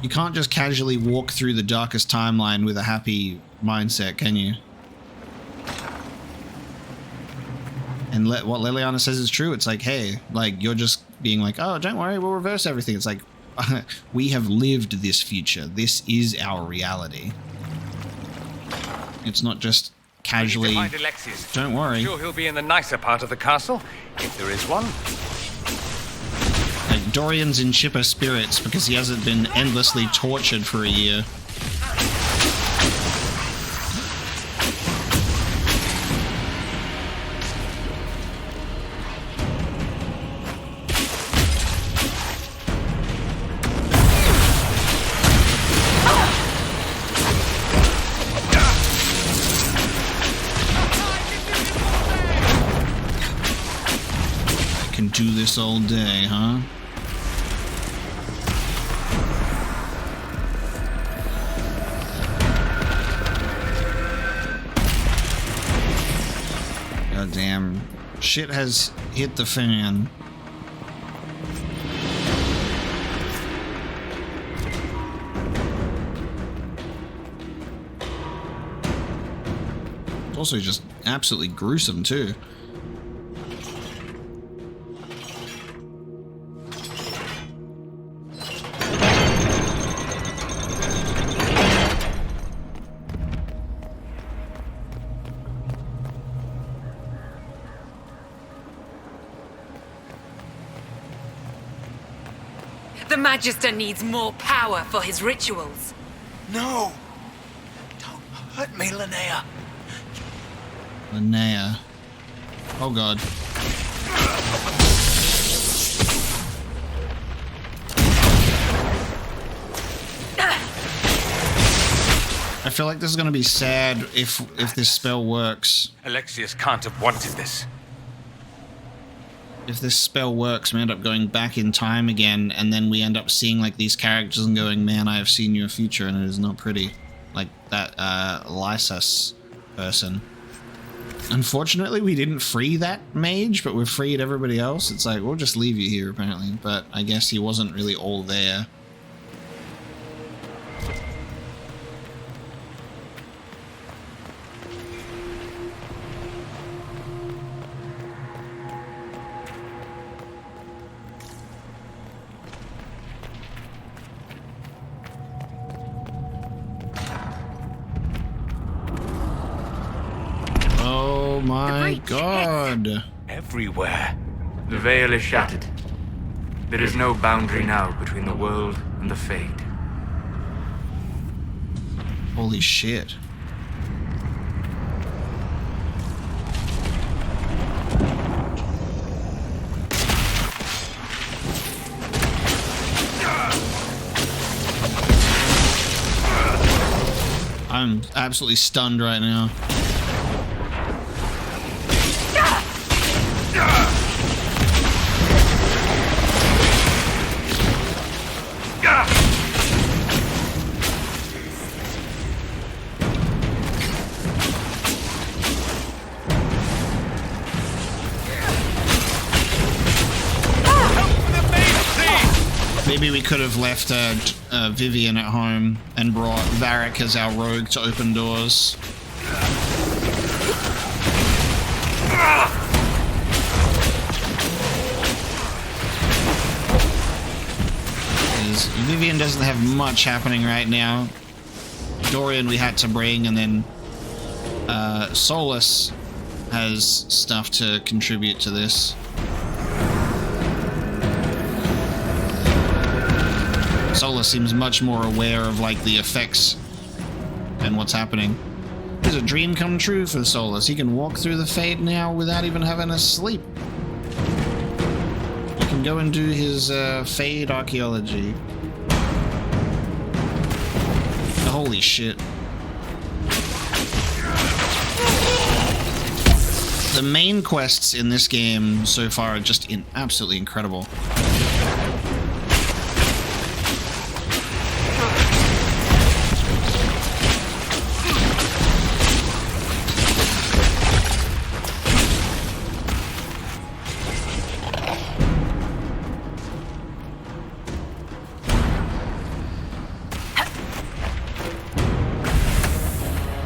You can't just casually walk through the darkest timeline with a happy mindset, can you? And what Leliana says is true. It's like, hey, like, you're just being like, oh, don't worry, we'll reverse everything. It's like, we have lived this future. This is our reality. It's not just casually, find Alexius. Don't worry. I'm sure he'll be in the nicer part of the castle, if there is one. Like, Dorian's in chipper spirits because he hasn't been endlessly tortured for a year. Do this all day, huh? God damn. Shit has hit the fan. It's also just absolutely gruesome, too. The Magister needs more power for his rituals. No! Don't hurt me, Linnea. Linnea. Oh god. I feel like this is going to be sad if this spell works. Alexius can't have wanted this. If this spell works, we end up going back in time again, and then we end up seeing like these characters and going, man, I have seen your future and it is not pretty. Like that Lysus person. Unfortunately, we didn't free that mage, but we've freed everybody else. It's like, we'll just leave you here apparently, but I guess he wasn't really all there. Oh my god. Everywhere. The veil is shattered. There is no boundary now between the world and the Fade. Holy shit. I'm absolutely stunned right now. Maybe we could have left Vivian at home and brought Varric as our rogue to open doors. Vivian doesn't have much happening right now. Dorian we had to bring, and then Solus has stuff to contribute to this. Solus seems much more aware of like the effects and what's happening. It's a dream come true for Solus. He can walk through the Fade now without even having to sleep. He can go and do his Fade archaeology. Holy shit. The main quests in this game so far are just absolutely incredible.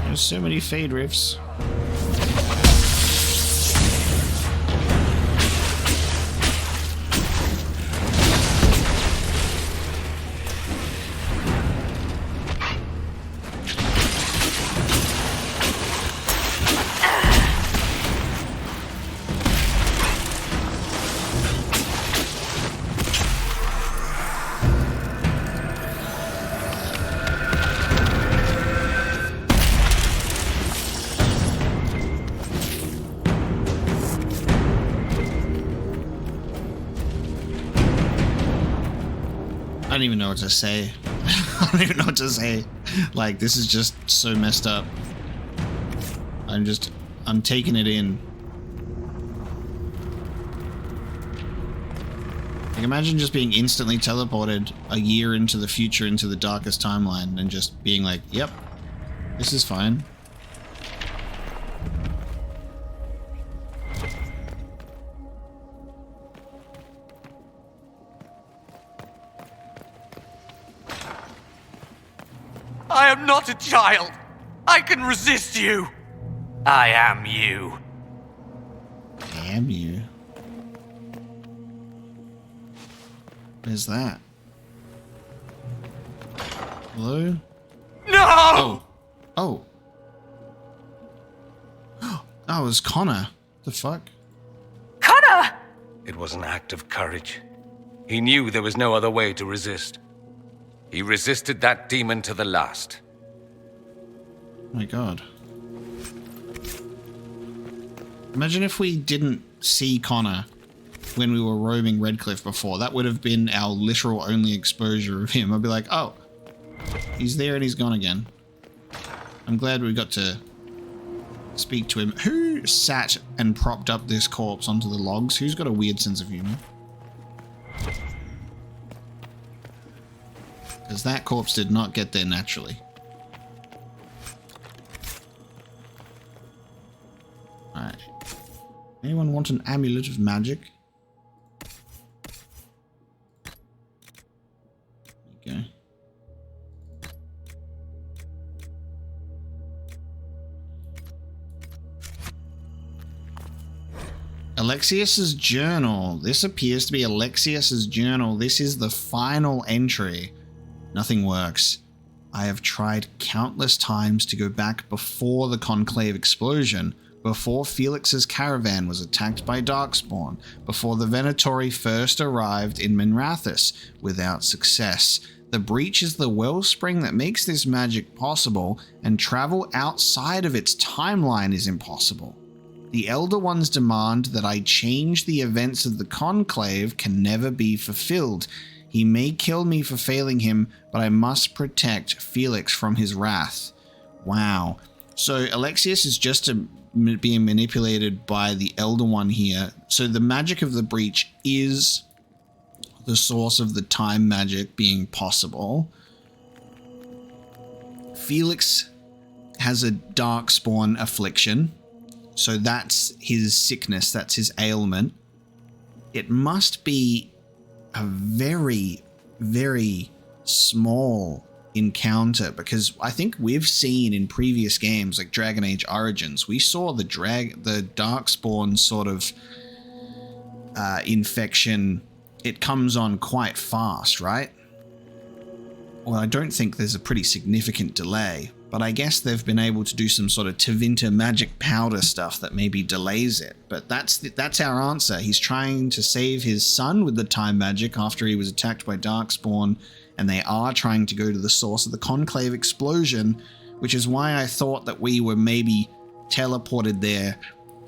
There's so many Fade riffs. I don't even know what to say. I don't even know what to say. Like, this is just so messed up. I'm taking it in. Like, imagine just being instantly teleported a year into the future, into the darkest timeline, and just being like, yep, this is fine. I am not a child. I can resist you. I am you. I am you. Where's that? Hello? No! Oh. Oh, it was Connor. The fuck? Connor! It was an act of courage. He knew there was no other way to resist. He resisted that demon to the last. My god. Imagine if we didn't see Connor when we were roaming Redcliffe before. That would have been our literal only exposure of him. I'd be like, oh, he's there and he's gone again. I'm glad we got to speak to him. Who sat and propped up this corpse onto the logs? Who's got a weird sense of humor? Because that corpse did not get there naturally. Alright. Anyone want an amulet of magic? There you go. Alexius's journal. This appears to be Alexius's journal. This is the final entry. Nothing works. I have tried countless times to go back before the Conclave explosion, before Felix's caravan was attacked by Darkspawn, before the Venatori first arrived in Minrathous, without success. The breach is the wellspring that makes this magic possible, and travel outside of its timeline is impossible. The Elder One's demand that I change the events of the Conclave can never be fulfilled. He may kill me for failing him, but I must protect Felix from his wrath. Wow. So Alexius is just being manipulated by the Elder One here. So the magic of the breach is the source of the time magic being possible. Felix has a Darkspawn affliction. So that's his sickness, that's his ailment. It must be a very, very small encounter, because I think we've seen in previous games like Dragon Age Origins, we saw the Darkspawn sort of infection. It comes on quite fast, right? Well, I don't think there's a pretty significant delay, But I guess they've been able to do some sort of Tevinter magic powder stuff that maybe delays it. But that's our answer. He's trying to save his son with the time magic after he was attacked by Darkspawn, and they are trying to go to the source of the Conclave explosion, which is why I thought that we were maybe teleported there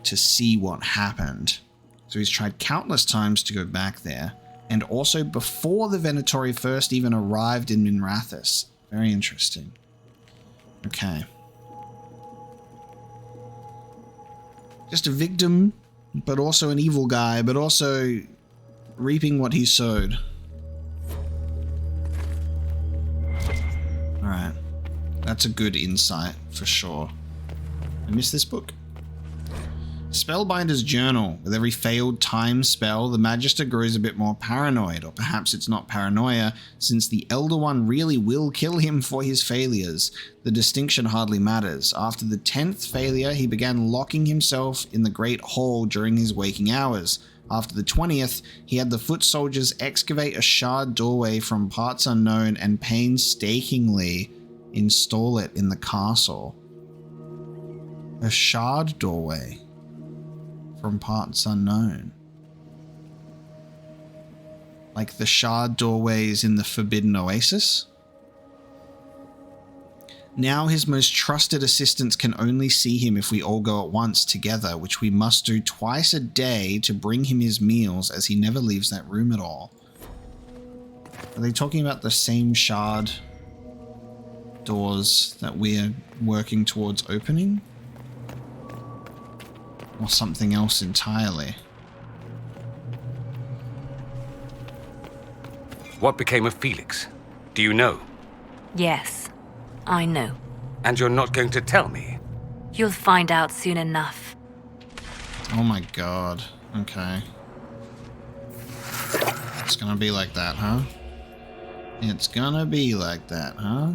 to see what happened. So he's tried countless times to go back there, and also before the Venatori first even arrived in Minrathous. Very interesting. Okay. Just a victim, but also an evil guy, but also reaping what he sowed. Alright. That's a good insight, for sure. I missed this book. Spellbinder's Journal. With every failed time spell, the Magister grows a bit more paranoid, or perhaps it's not paranoia, since the Elder One really will kill him for his failures. The distinction hardly matters. After the 10th failure, he began locking himself in the Great Hall during his waking hours. After the 20th, he had the foot soldiers excavate a shard doorway from parts unknown and painstakingly install it in the castle. A shard doorway from parts unknown. Like the shard doorways in the Forbidden Oasis? Now his most trusted assistants can only see him if we all go at once together, which we must do twice a day to bring him his meals, as he never leaves that room at all. Are they talking about the same shard doors that we're working towards opening? Or something else entirely? What became of Felix? Do you know? Yes, I know. And you're not going to tell me? You'll find out soon enough. Oh my god. Okay. It's gonna be like that, huh? It's gonna be like that, huh?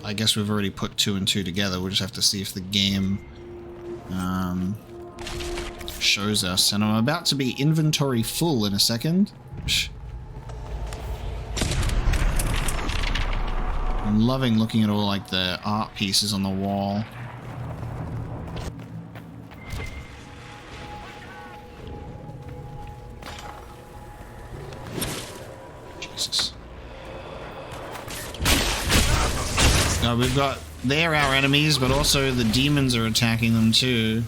I guess we've already put 2 and 2 together. We'll just have to see if the game shows us. And I'm about to be inventory full in a second. I'm loving looking at all like the art pieces on the wall. Jesus. No, we've got... They're our enemies, but also the demons are attacking them too.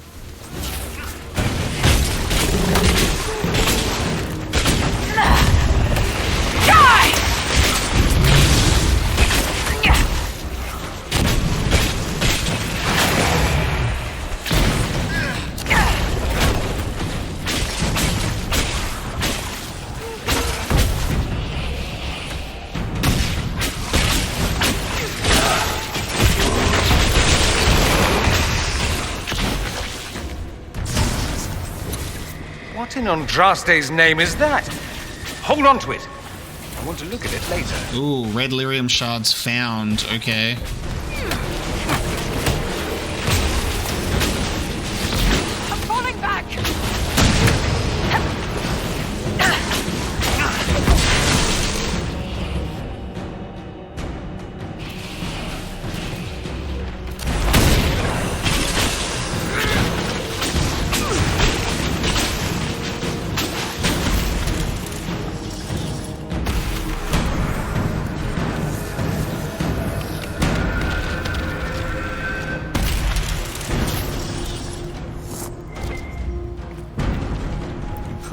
What in Andraste's name is that? Hold on to it. I want to look at it later. Ooh, red lyrium shards found. Okay. I'm falling back!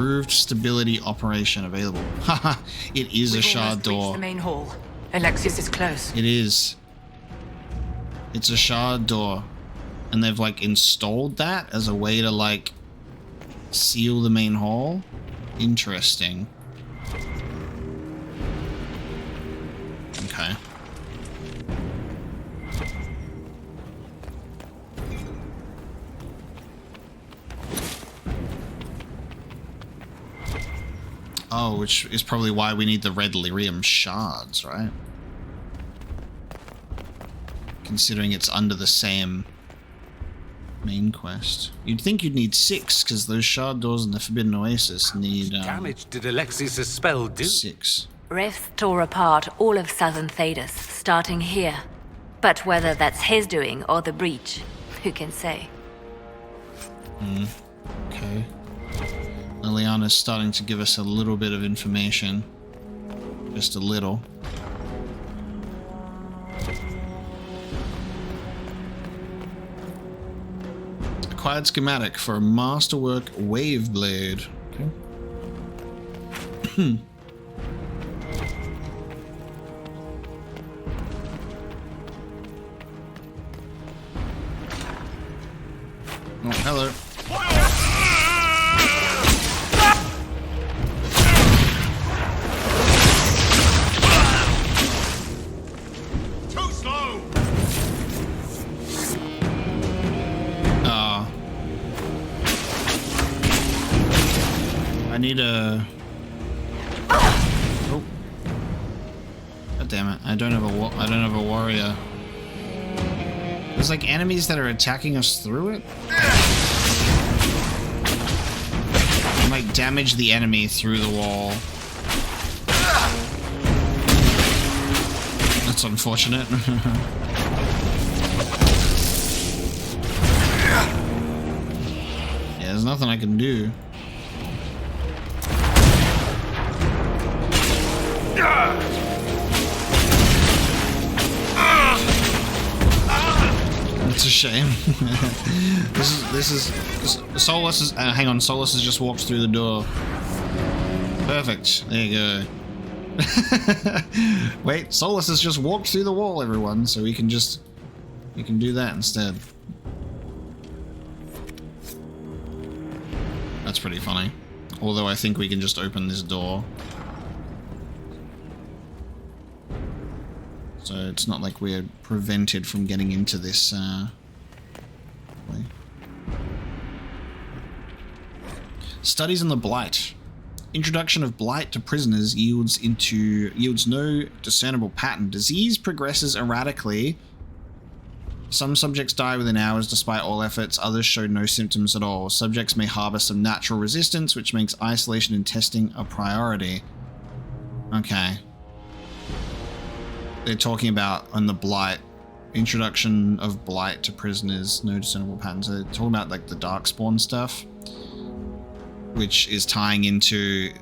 Improved stability operation available. Haha, it is a shard door. The main hall. Alexius is close. It is. It's a shard door. And they've like installed that as a way to like seal the main hall. Interesting. Okay. Oh, which is probably why we need the red lyrium shards, right? Considering it's under the same Main quest. You'd think you'd need 6, because those shard doors in the Forbidden Oasis need... damage did Alexius' spell do? 6. Rifts tore apart all of southern Thedas, starting here. But whether that's his doing or the breach, who can say? Okay. Liliana's starting to give us a little bit of information. Just a little. Acquired schematic for a masterwork wave blade. Okay. Oh, hello. Too slow. I need a... Oh. God damn it. I don't have a warrior. There's like enemies that are attacking us through it. I might damage the enemy through the wall. That's unfortunate. Yeah, there's nothing I can do. It's a shame. this is Solus is hang on, Solus has just walked through the door. Perfect. There you go. Wait, Solus has just walked through the wall, everyone, so we can do that instead. That's pretty funny. Although I think we can just open this door. So it's not like we're prevented from getting into this way. Studies on the Blight. Introduction of Blight to prisoners yields no discernible pattern. Disease progresses erratically. Some subjects die within hours despite all efforts, others show no symptoms at all. Subjects may harbor some natural resistance, which makes isolation and testing a priority. Okay. They're talking about on the Blight, introduction of Blight to prisoners, no discernible patterns. They're talking about like the Darkspawn stuff, which is tying into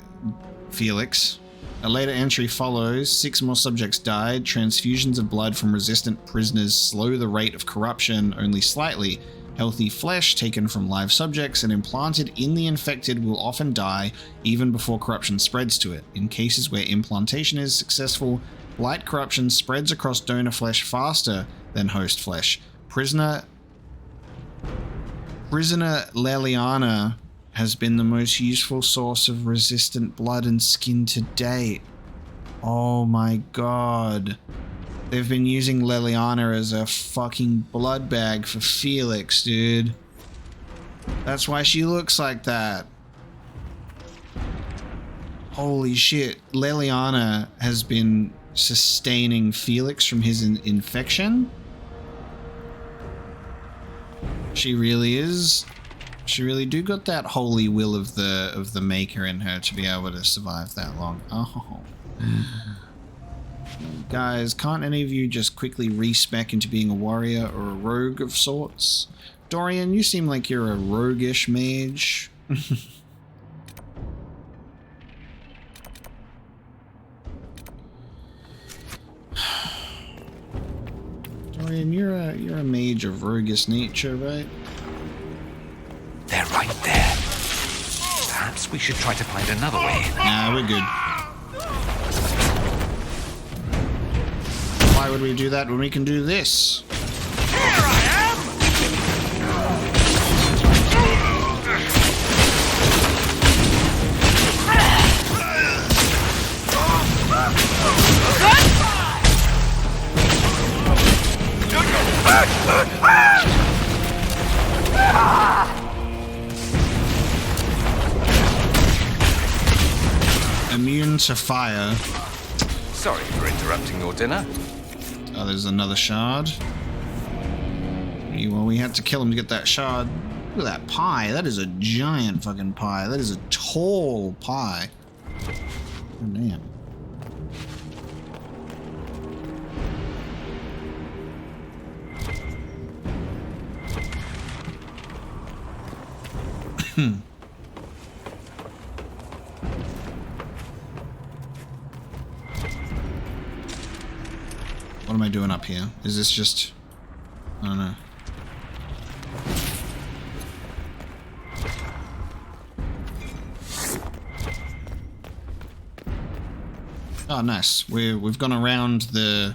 Felix. A later entry follows. 6 more subjects died. Transfusions of blood from resistant prisoners slow the rate of corruption only slightly. Healthy flesh taken from live subjects and implanted in the infected will often die even before corruption spreads to it. In cases where implantation is successful, Blight corruption spreads across donor flesh faster than host flesh. Prisoner Leliana has been the most useful source of resistant blood and skin to date. Oh my god. They've been using Leliana as a fucking blood bag for Felix, dude. That's why she looks like that. Holy shit. Leliana has been sustaining Felix from his infection. She really is. She really do got that holy will of the Maker in her to be able to survive that long. Oh. Guys, can't any of you just quickly respec into being a warrior or a rogue of sorts? Dorian, you seem like you're a roguish mage. Dorian, you're a mage of roguish nature, right? They're right there. Perhaps we should try to find another way. Nah, we're good. Why would we do that when we can do this? Here I am! Immune to fire. Sorry for interrupting your dinner. Oh, there's another shard. Well, we had to kill him to get that shard. Look at that pie. That is a giant fucking pie. That is a tall pie. Oh, damn. What am I doing up here? Is this just... I don't know. Oh, nice. We've gone around the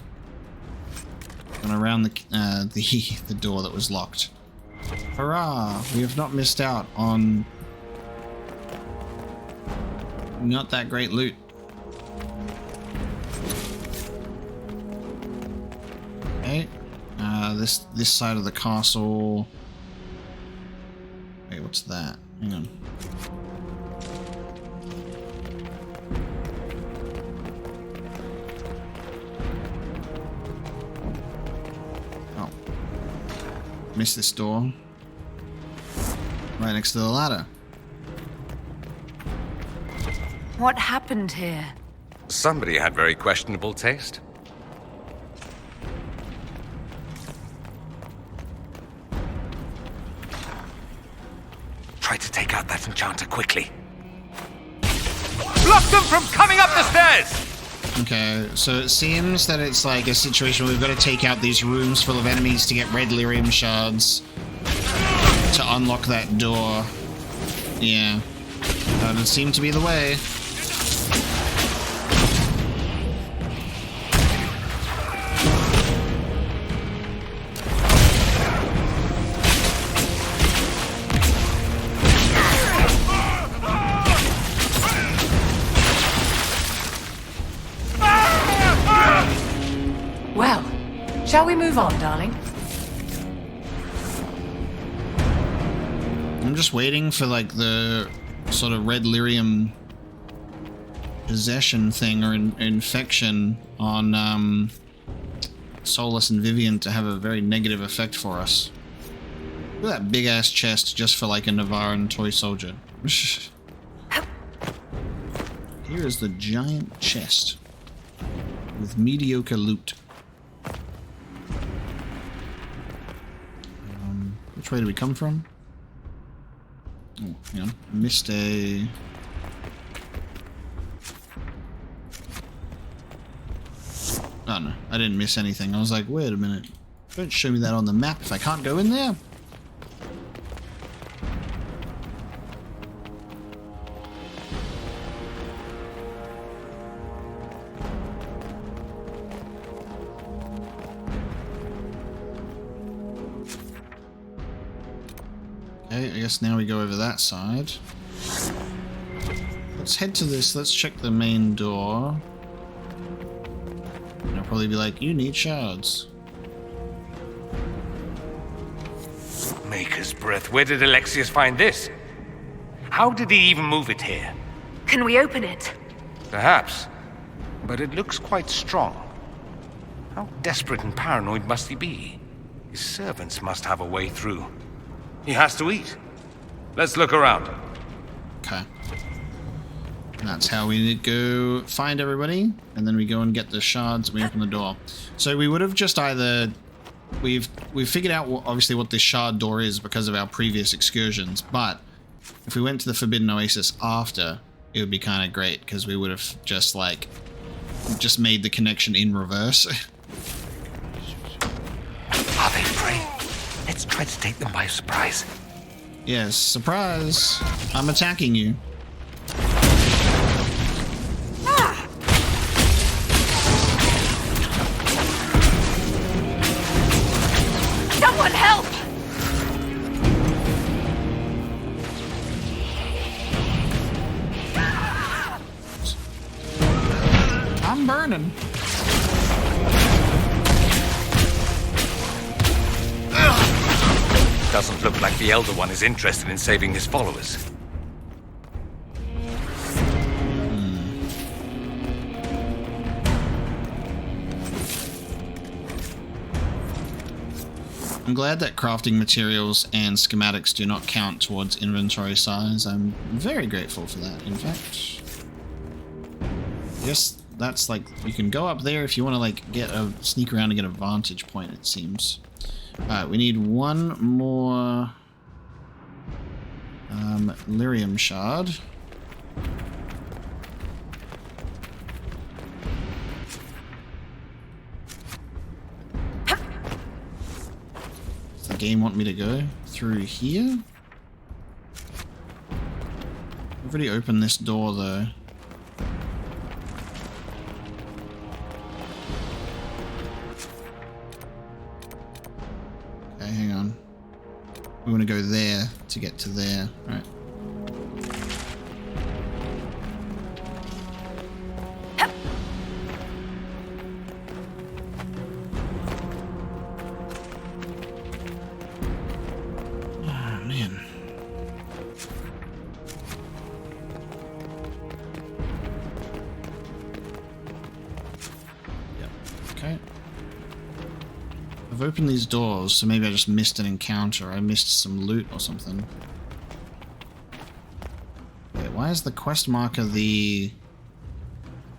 the door that was locked. Hurrah! We have not missed out on not that great loot. Okay. This side of the castle. Wait, what's that? Hang on. Oh. Missed this door. Right next to the ladder. What happened here? Somebody had very questionable taste. Try to take out that enchanter quickly. Block them from coming up the stairs! Okay, so it seems that it's like a situation where we've got to take out these rooms full of enemies to get red lyrium shards to unlock that door. Yeah. That would seem to be the way. Well, shall we move on, darling? I'm just waiting for like the sort of red lyrium possession thing or infection on Solus and Vivian to have a very negative effect for us. Look at that big ass chest just for like a Navaran toy soldier. Here is the giant chest with mediocre loot. Which way do we come from? Oh, hang on. I missed a... Oh no, I didn't miss anything. I was like, wait a minute. Don't show me that on the map if I can't go in there. Okay, I guess now we go over that side. Let's head to this. Let's check the main door. And I'll probably be like, you need shards. Maker's breath. Where did Alexius find this? How did he even move it here? Can we open it? Perhaps. But it looks quite strong. How desperate and paranoid must he be? His servants must have a way through. He has to eat. Let's look around. Okay. That's how we go find everybody, and then we go and get the shards and we open the door. So we would have just either... We've figured out obviously what this shard door is because of our previous excursions, but if we went to the Forbidden Oasis after, it would be kind of great, because we would have just like... just made the connection in reverse. Are they free? Let's try to take them by surprise. Yes, surprise! I'm attacking you. Someone help! I'm burning. Doesn't look like the Elder One is interested in saving his followers. I'm glad that crafting materials and schematics do not count towards inventory size. I'm very grateful for that, in fact. Yes, that's like, you can go up there if you want to like sneak around and get a vantage point, it seems. Alright, we need one more lyrium shard. Does the game want me to go through here? I've already opened this door though. Okay, hang on. We want to go there to get to there. All right. Oh, man. Yep. Okay. I've opened these doors, so maybe I just missed an encounter. I missed some loot or something. Wait, why is the quest marker the...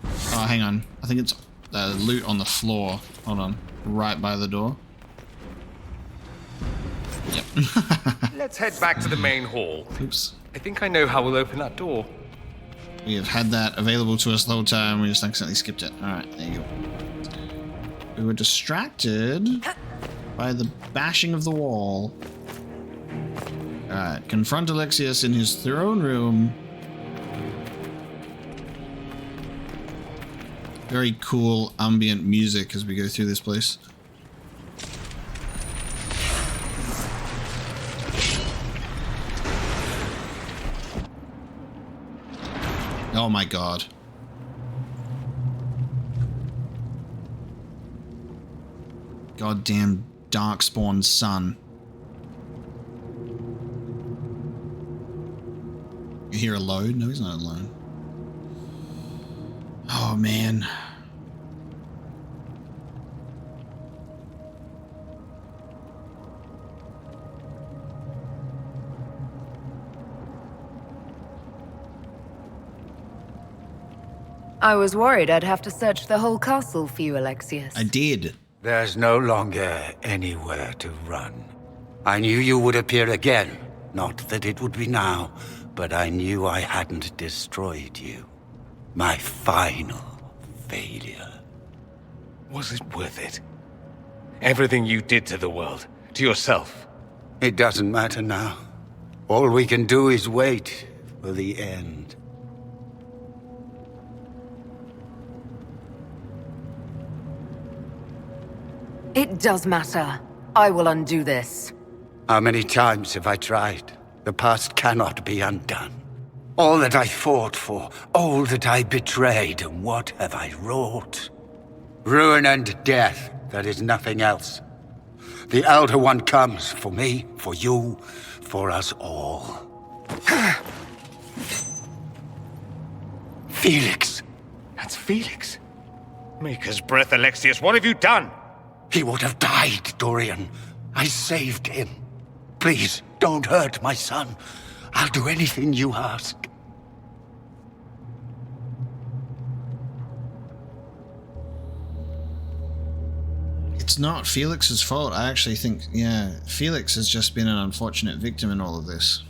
Oh, hang on. I think it's loot on the floor. Hold on. Right by the door. Yep. Let's head back to the main hall. Oops. I think I know how we'll open that door. We have had that available to us the whole time. We just accidentally skipped it. Alright, there you go. We were distracted by the bashing of the wall. Alright, confront Alexius in his throne room. Very cool ambient music as we go through this place. Oh my god. Goddamn Darkspawn son. You hear a load? No, he's not alone. Oh man. I was worried I'd have to search the whole castle for you, Alexius. I did. There's no longer anywhere to run. I knew you would appear again. Not that it would be now, but I knew I hadn't destroyed you. My final failure. Was it worth it? Everything you did to the world, to yourself. It doesn't matter now. All we can do is wait for the end. It does matter. I will undo this. How many times have I tried? The past cannot be undone. All that I fought for, all that I betrayed, and what have I wrought? Ruin and death, that is nothing else. The Elder One comes for me, for you, for us all. Felix. That's Felix. Maker's breath, Alexius, what have you done? He would have died, Dorian. I saved him. Please, don't hurt my son. I'll do anything you ask. It's not Felix's fault. I actually think, yeah, Felix has just been an unfortunate victim in all of this.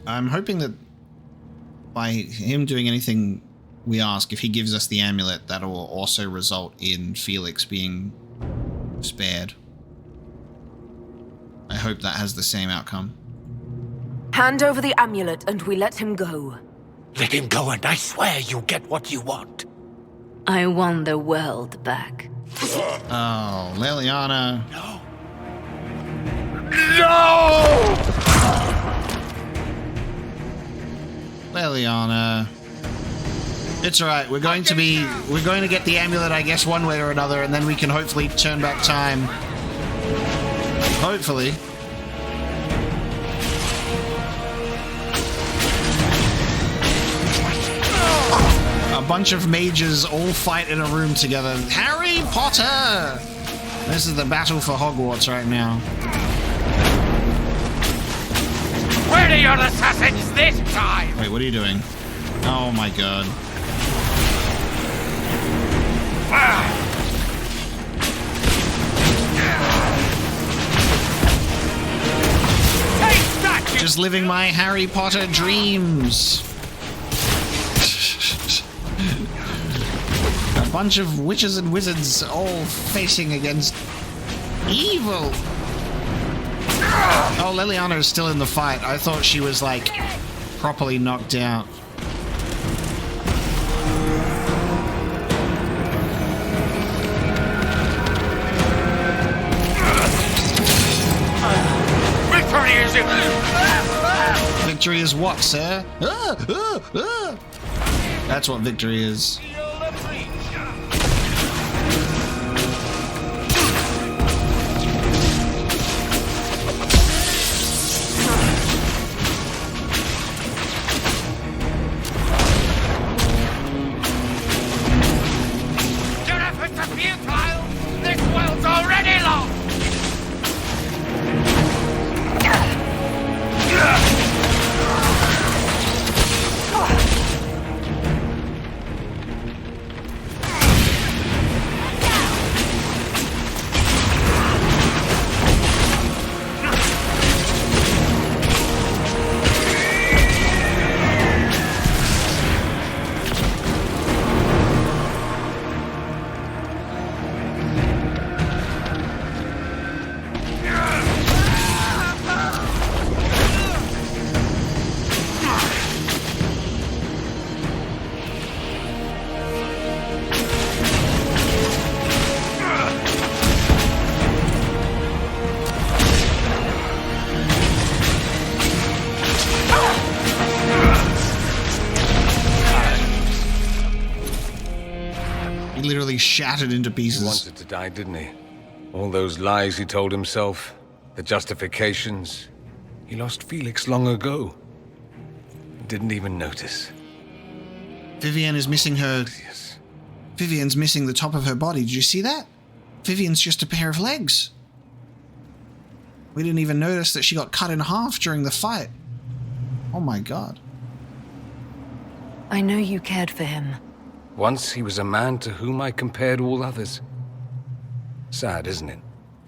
I'm hoping that by him doing anything we ask, if he gives us the amulet, that will also result in Felix being spared. I hope that has the same outcome. Hand over the amulet and we let him go. Let him go and I swear you'll get what you want. I want the world back. Oh, Liliana. No! Liliana. It's alright, we're going to get the amulet, I guess, one way or another, and then we can hopefully turn back time. Hopefully. bunch of mages all fight in a room together. Harry Potter! This is the battle for Hogwarts right now. Where are your assassins this time? Wait, what are you doing? Oh my god. Just living my Harry Potter dreams. A bunch of witches and wizards all facing against evil. Oh, Leliana is still in the fight. I thought she was, like, properly knocked out. Victory is it! Victory is what, sir? That's what victory is. Your efforts are futile! This world's already lost! Literally shattered into pieces. He wanted to die, didn't he? All those lies he told himself, the justifications. He lost Felix long ago. Didn't even notice. Vivienne is missing her... Vivienne's missing the top of her body. Did you see that? Vivienne's just a pair of legs. We didn't even notice that she got cut in half during the fight. Oh my god. I know you cared for him. Once he was a man to whom I compared all others. Sad, isn't it?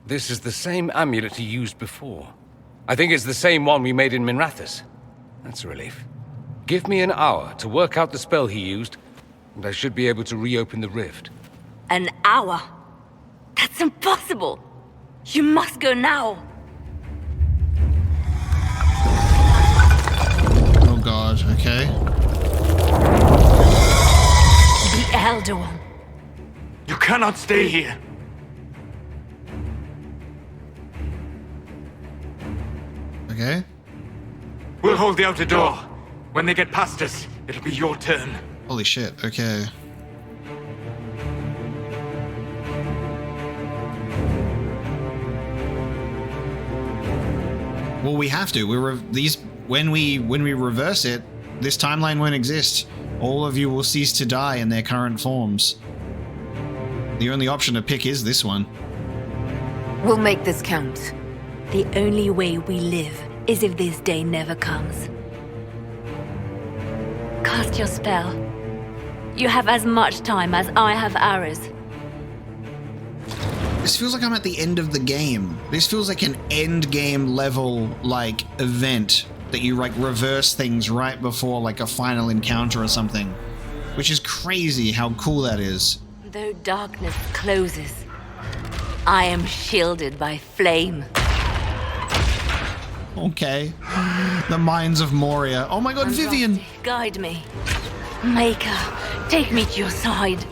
This is the same amulet he used before. I think it's the same one we made in Minrathous. That's a relief. Give me an hour to work out the spell he used, and I should be able to reopen the rift. An hour? That's impossible! You must go now! Oh god, okay. The Elder One. You cannot stay here. Okay. We'll hold the outer door. When they get past us, it'll be your turn. Holy shit, okay. Well, we have to. When we reverse it, this timeline won't exist. All of you will cease to die in their current forms. The only option to pick is this one. We'll make this count. The only way we live is if this day never comes. Cast your spell. You have as much time as I have hours. This feels like I'm at the end of the game. This feels like an end game level, like, event that you, like, reverse things right before, like, a final encounter or something. Which is crazy how cool that is. Though darkness closes, I am shielded by flame. Okay. The Mines of Moria. Oh my god, Vivienne! Guide me. Maker, take me to your side.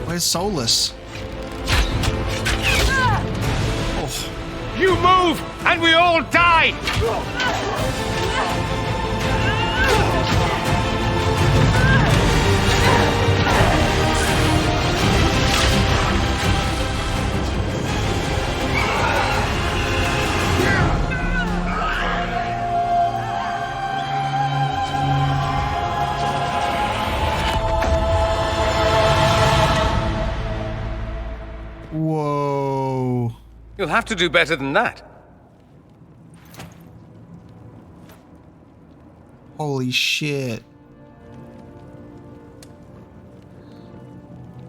Where's Solus? You move, and we all die! You'll have to do better than that. Holy shit.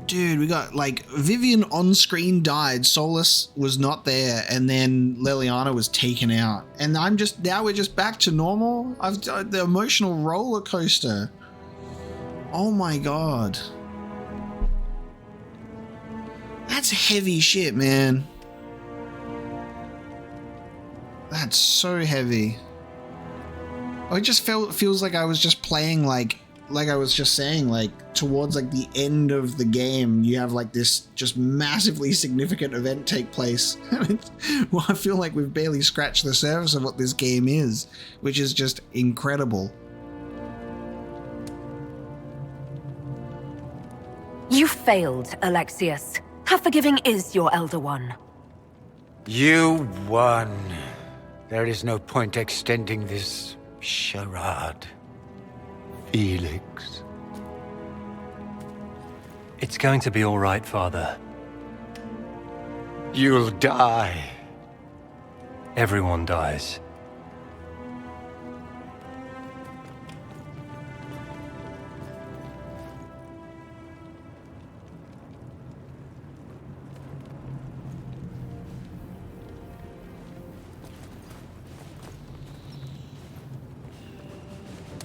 Dude, we got, like, Vivian on screen died, Solus was not there, and then Leliana was taken out. And now we're just back to normal? The emotional roller coaster. Oh my god. That's heavy shit, man. That's so heavy. Oh, it just feels like I was just playing, like I was just saying, like, towards, like, the end of the game, you have, like, this just massively significant event take place. Well, I feel like we've barely scratched the surface of what this game is, which is just incredible. You failed, Alexius. How forgiving is your Elder One? You won. There is no point extending this charade. Felix. It's going to be all right, Father. You'll die. Everyone dies.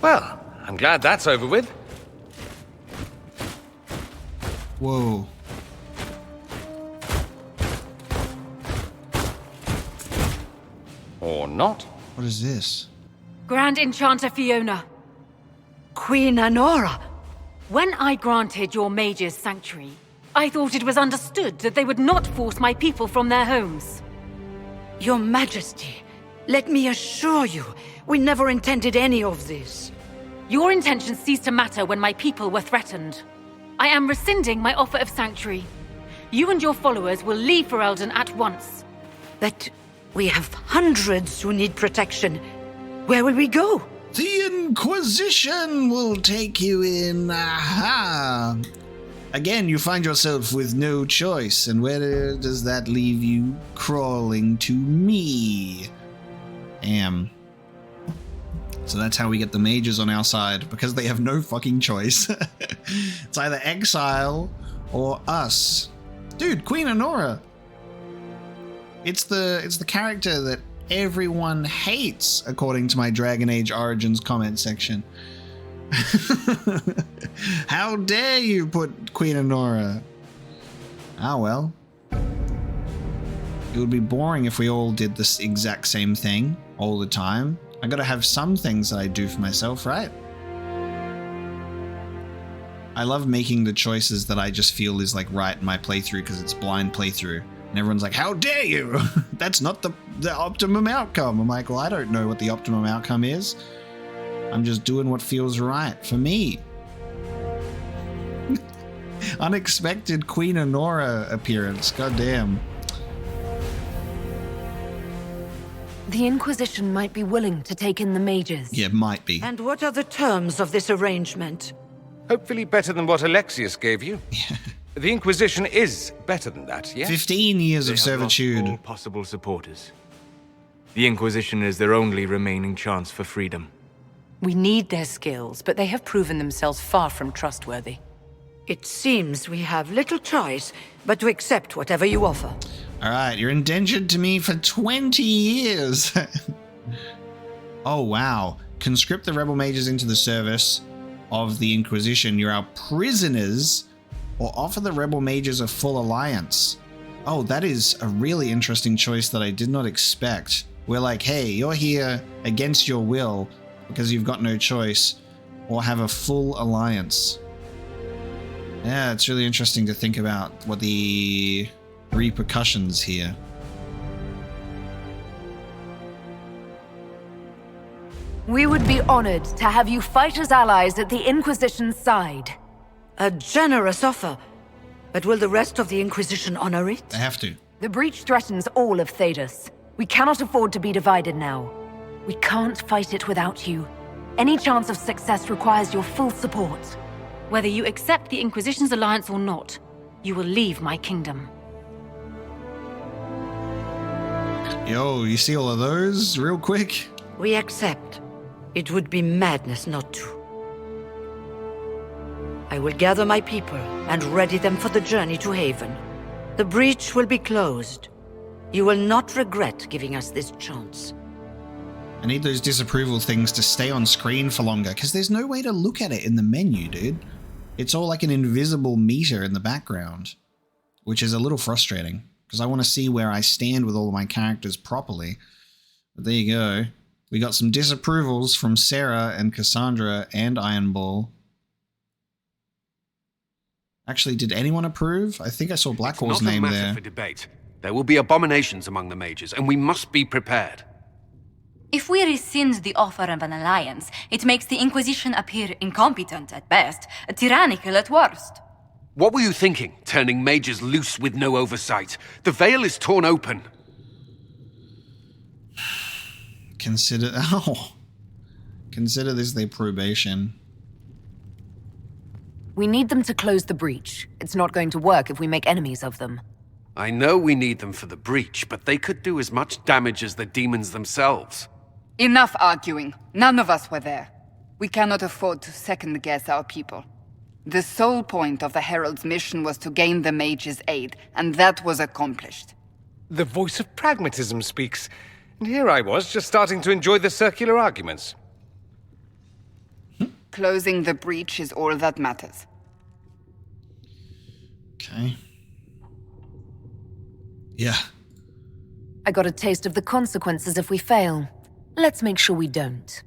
Well, I'm glad that's over with. Whoa. Or not. What is this? Grand Enchanter Fiona. Queen Anora. When I granted your mage's sanctuary, I thought it was understood that they would not force my people from their homes. Your Majesty, let me assure you, we never intended any of this. Your intentions ceased to matter when my people were threatened. I am rescinding my offer of sanctuary. You and your followers will leave Ferelden at once. But we have hundreds who need protection. Where will we go? The Inquisition will take you in. Aha! Again, you find yourself with no choice, and where does that leave you? Crawling to me. So that's how we get the mages on our side, because they have no fucking choice. It's either exile or us. Dude, Queen Anora. It's the character that everyone hates, according to my Dragon Age Origins comment section. How dare you put Queen Anora? Ah, well. It would be boring if we all did this exact same thing all the time. I gotta have some things that I do for myself, right? I love making the choices that I just feel is like right in my playthrough because it's blind playthrough. And everyone's like, how dare you? That's not the optimum outcome. I'm like, well, I don't know what the optimum outcome is. I'm just doing what feels right for me. Unexpected Queen Anora appearance. Goddamn. The Inquisition might be willing to take in the mages. Yeah, might be. And what are the terms of this arrangement? Hopefully better than what Alexius gave you. The Inquisition is better than that, yeah? 15 years of servitude. All possible supporters. The Inquisition is their only remaining chance for freedom. We need their skills, but they have proven themselves far from trustworthy. It seems we have little choice but to accept whatever you offer. All right, you're indentured to me for 20 years. Oh, wow. Conscript the rebel mages into the service of the Inquisition. You're our prisoners, or offer the rebel mages a full alliance. Oh, that is a really interesting choice that I did not expect. We're like, hey, you're here against your will because you've got no choice, or have a full alliance. Yeah, it's really interesting to think about what the repercussions here. We would be honored to have you fight as allies at the Inquisition's side. A generous offer. But will the rest of the Inquisition honor it? They have to. The breach threatens all of Thedas. We cannot afford to be divided now. We can't fight it without you. Any chance of success requires your full support. Whether you accept the Inquisition's alliance or not, you will leave my kingdom. Yo, you see all of those real quick? We accept. It would be madness not to. I will gather my people and ready them for the journey to Haven. The breach will be closed. You will not regret giving us this chance. I need those disapproval things to stay on screen for longer, because there's no way to look at it in the menu, dude. It's all like an invisible meter in the background, which is a little frustrating, because I want to see where I stand with all of my characters properly. But there you go. We got some disapprovals from Sarah and Cassandra and Ironball. Actually, did anyone approve? I think I saw Blackwall's name there. It's not a matter for debate. There will be abominations among the mages, and we must be prepared. If we rescind the offer of an alliance, it makes the Inquisition appear incompetent at best, tyrannical at worst. What were you thinking, turning mages loose with no oversight? The veil is torn open. Consider this their probation. We need them to close the breach. It's not going to work if we make enemies of them. I know we need them for the breach, but they could do as much damage as the demons themselves. Enough arguing. None of us were there. We cannot afford to second-guess our people. The sole point of the Herald's mission was to gain the Mage's aid, and that was accomplished. The voice of pragmatism speaks. And here I was, just starting to enjoy the circular arguments. Closing the breach is all that matters. Okay. Yeah. I got a taste of the consequences if we fail. Let's make sure we don't.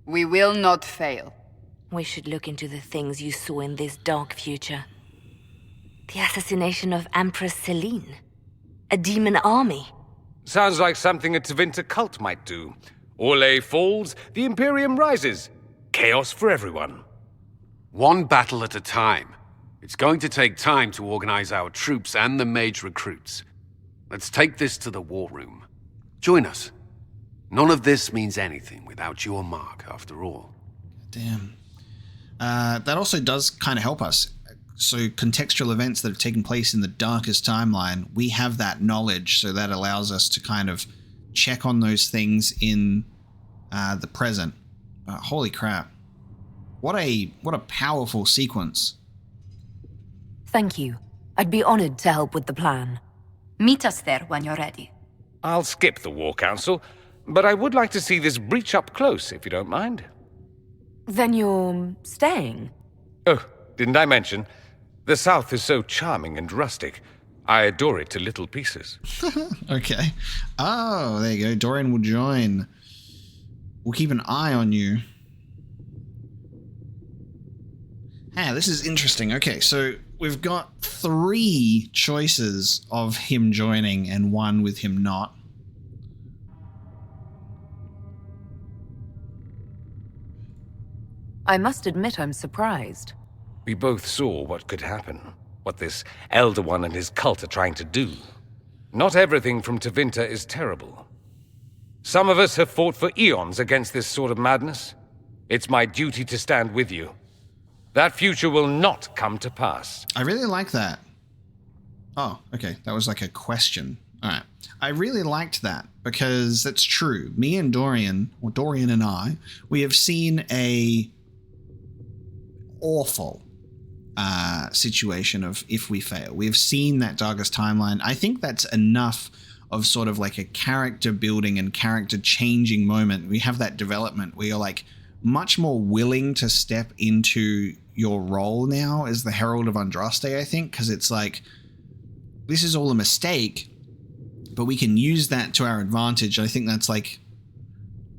We will not fail. We should look into the things you saw in this dark future. The assassination of Empress Selene. A demon army. Sounds like something a Tevinter cult might do. Orlais falls, the Imperium rises. Chaos for everyone. One battle at a time. It's going to take time to organize our troops and the mage recruits. Let's take this to the war room. Join us. None of this means anything without your mark, after all. Damn. That also does kind of help us. So contextual events that have taken place in the darkest timeline, we have that knowledge, so that allows us to kind of check on those things in the present. Holy crap. What a powerful sequence. Thank you. I'd be honored to help with the plan. Meet us there when you're ready. I'll skip the War Council, but I would like to see this breach up close, if you don't mind. Then you're staying? Oh, didn't I mention? The South is so charming and rustic. I adore it to little pieces. Okay. Oh, there you go. Dorian will join. We'll keep an eye on you. Ah, this is interesting. Okay, so we've got 3 choices of him joining and 1 with him not. I must admit I'm surprised. We both saw what could happen, what this Elder One and his cult are trying to do. Not everything from Tevinter is terrible. Some of us have fought for eons against this sort of madness. It's my duty to stand with you. That future will not come to pass. I really like that. Oh, okay. That was like a question. All right. I really liked that because that's true. Me and Dorian, or Dorian and I, we have seen a awful situation of if we fail. We have seen that darkest timeline. I think that's enough of sort of like a character building and character changing moment. We have that development where you're like much more willing to step into your role now as the Herald of Andraste, I think, because it's like, this is all a mistake, but we can use that to our advantage. I think that's like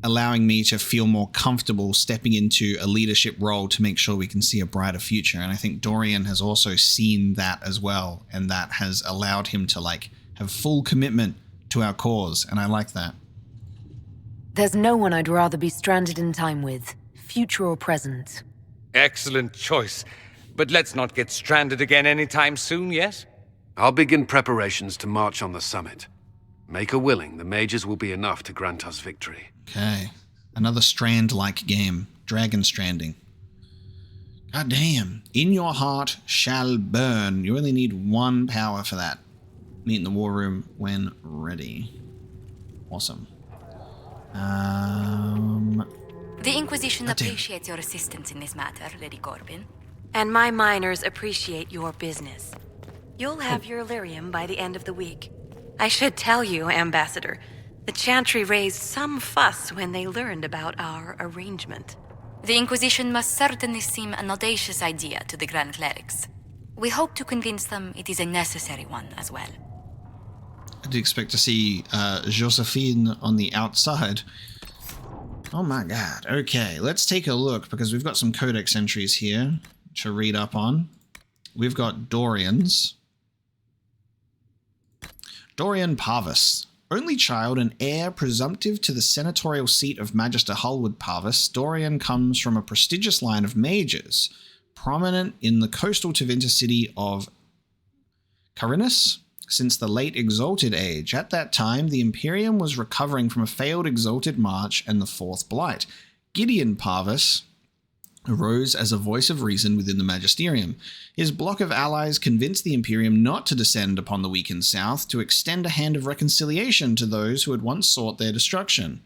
allowing me to feel more comfortable stepping into a leadership role to make sure we can see a brighter future. And I think Dorian has also seen that as well, and that has allowed him to like have full commitment to our cause, and I like that. There's no one I'd rather be stranded in time with, future or present. Excellent choice. But let's not get stranded again anytime soon, yes? I'll begin preparations to march on the summit. Make a willing, the mages will be enough to grant us victory. Okay. Another Strand-like game. Dragon Stranding. God damn. In your heart shall burn. You only need 1 power for that. Meet in the war room when ready. Awesome. The Inquisition appreciates your assistance in this matter, Lady Corbin. And my miners appreciate your business. You'll have your lyrium by the end of the week. I should tell you, Ambassador, the Chantry raised some fuss when they learned about our arrangement. The Inquisition must certainly seem an audacious idea to the Grand Clerics. We hope to convince them it is a necessary one as well. I did expect to see Josephine on the outside. Oh my god. Okay, let's take a look, because we've got some codex entries here to read up on. We've got Dorian's. Dorian Parvis. Only child and heir presumptive to the senatorial seat of Magister Hulwood Parvis, Dorian comes from a prestigious line of mages, prominent in the coastal Tevinter city of Carinus since the late Exalted Age. At that time, the Imperium was recovering from a failed Exalted March and the Fourth Blight. Gideon Parvis arose as a voice of reason within the Magisterium. His block of allies convinced the Imperium not to descend upon the weakened South, to extend a hand of reconciliation to those who had once sought their destruction.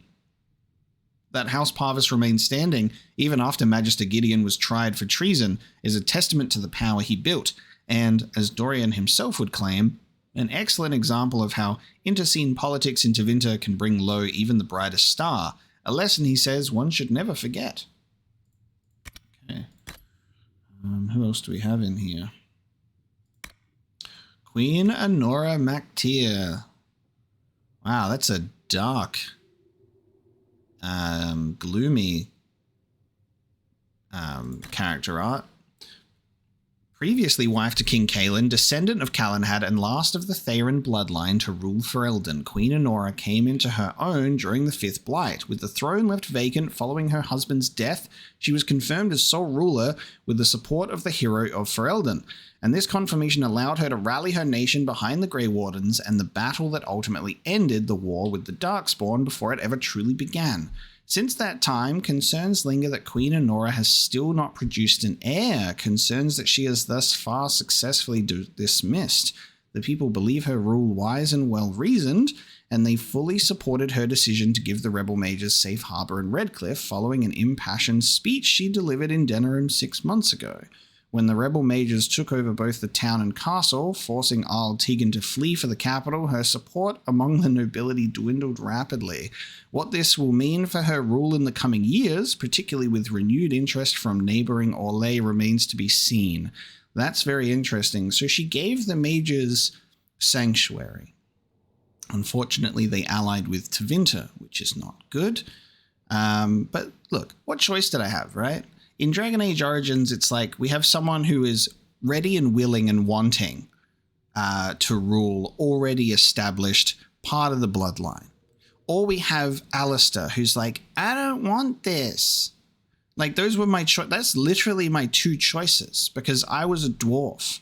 That House Parvis remained standing, even after Magister Gideon was tried for treason, is a testament to the power he built, and, as Dorian himself would claim, an excellent example of how interscene politics in Tevinter can bring low even the brightest star, a lesson he says one should never forget. Okay. Who else do we have in here? Queen Honora MacTier. Wow, that's a dark, gloomy character art. Previously wife to King Cailan, descendant of Calenhad and last of the Theron bloodline to rule Ferelden, Queen Honora came into her own during the Fifth Blight. With the throne left vacant following her husband's death, she was confirmed as sole ruler with the support of the hero of Ferelden, and this confirmation allowed her to rally her nation behind the Grey Wardens and the battle that ultimately ended the war with the Darkspawn before it ever truly began. Since that time, concerns linger that Queen Honora has still not produced an heir, concerns that she has thus far successfully dismissed. The people believe her rule wise and well-reasoned, and they fully supported her decision to give the rebel mages safe harbor in Redcliffe following an impassioned speech she delivered in Denerim 6 months ago. When the rebel mages took over both the town and castle, forcing Arl Tegan to flee for the capital, her support among the nobility dwindled rapidly. What this will mean for her rule in the coming years, particularly with renewed interest from neighboring Orlais, remains to be seen. That's very interesting. So she gave the mages sanctuary. Unfortunately, they allied with Tevinter, which is not good. But look, what choice did I have, right? In Dragon Age Origins, it's like we have someone who is ready and willing and wanting to rule, already established, part of the bloodline. Or we have Alistair, who's like, I don't want this. Like, those were my that's literally my two choices, because I was a dwarf.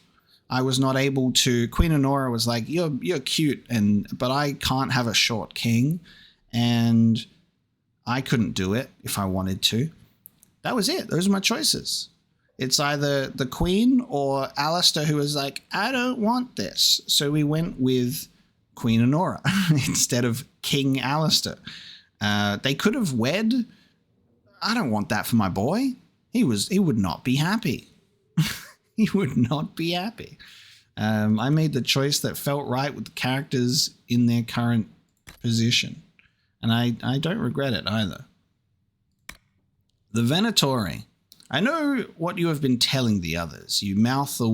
I was not able to. Queen Honora was like, you're cute, but I can't have a short king, and I couldn't do it if I wanted to. That was it. Those are my choices. It's either the Queen or Alistair, who was like, I don't want this. So we went with Queen Honora instead of King Alistair. They could have wed. I don't want that for my boy. He would not be happy. He would not be happy. I made the choice that felt right with the characters in their current position. And I don't regret it either. The Venatori. I know what you have been telling the others. You mouth the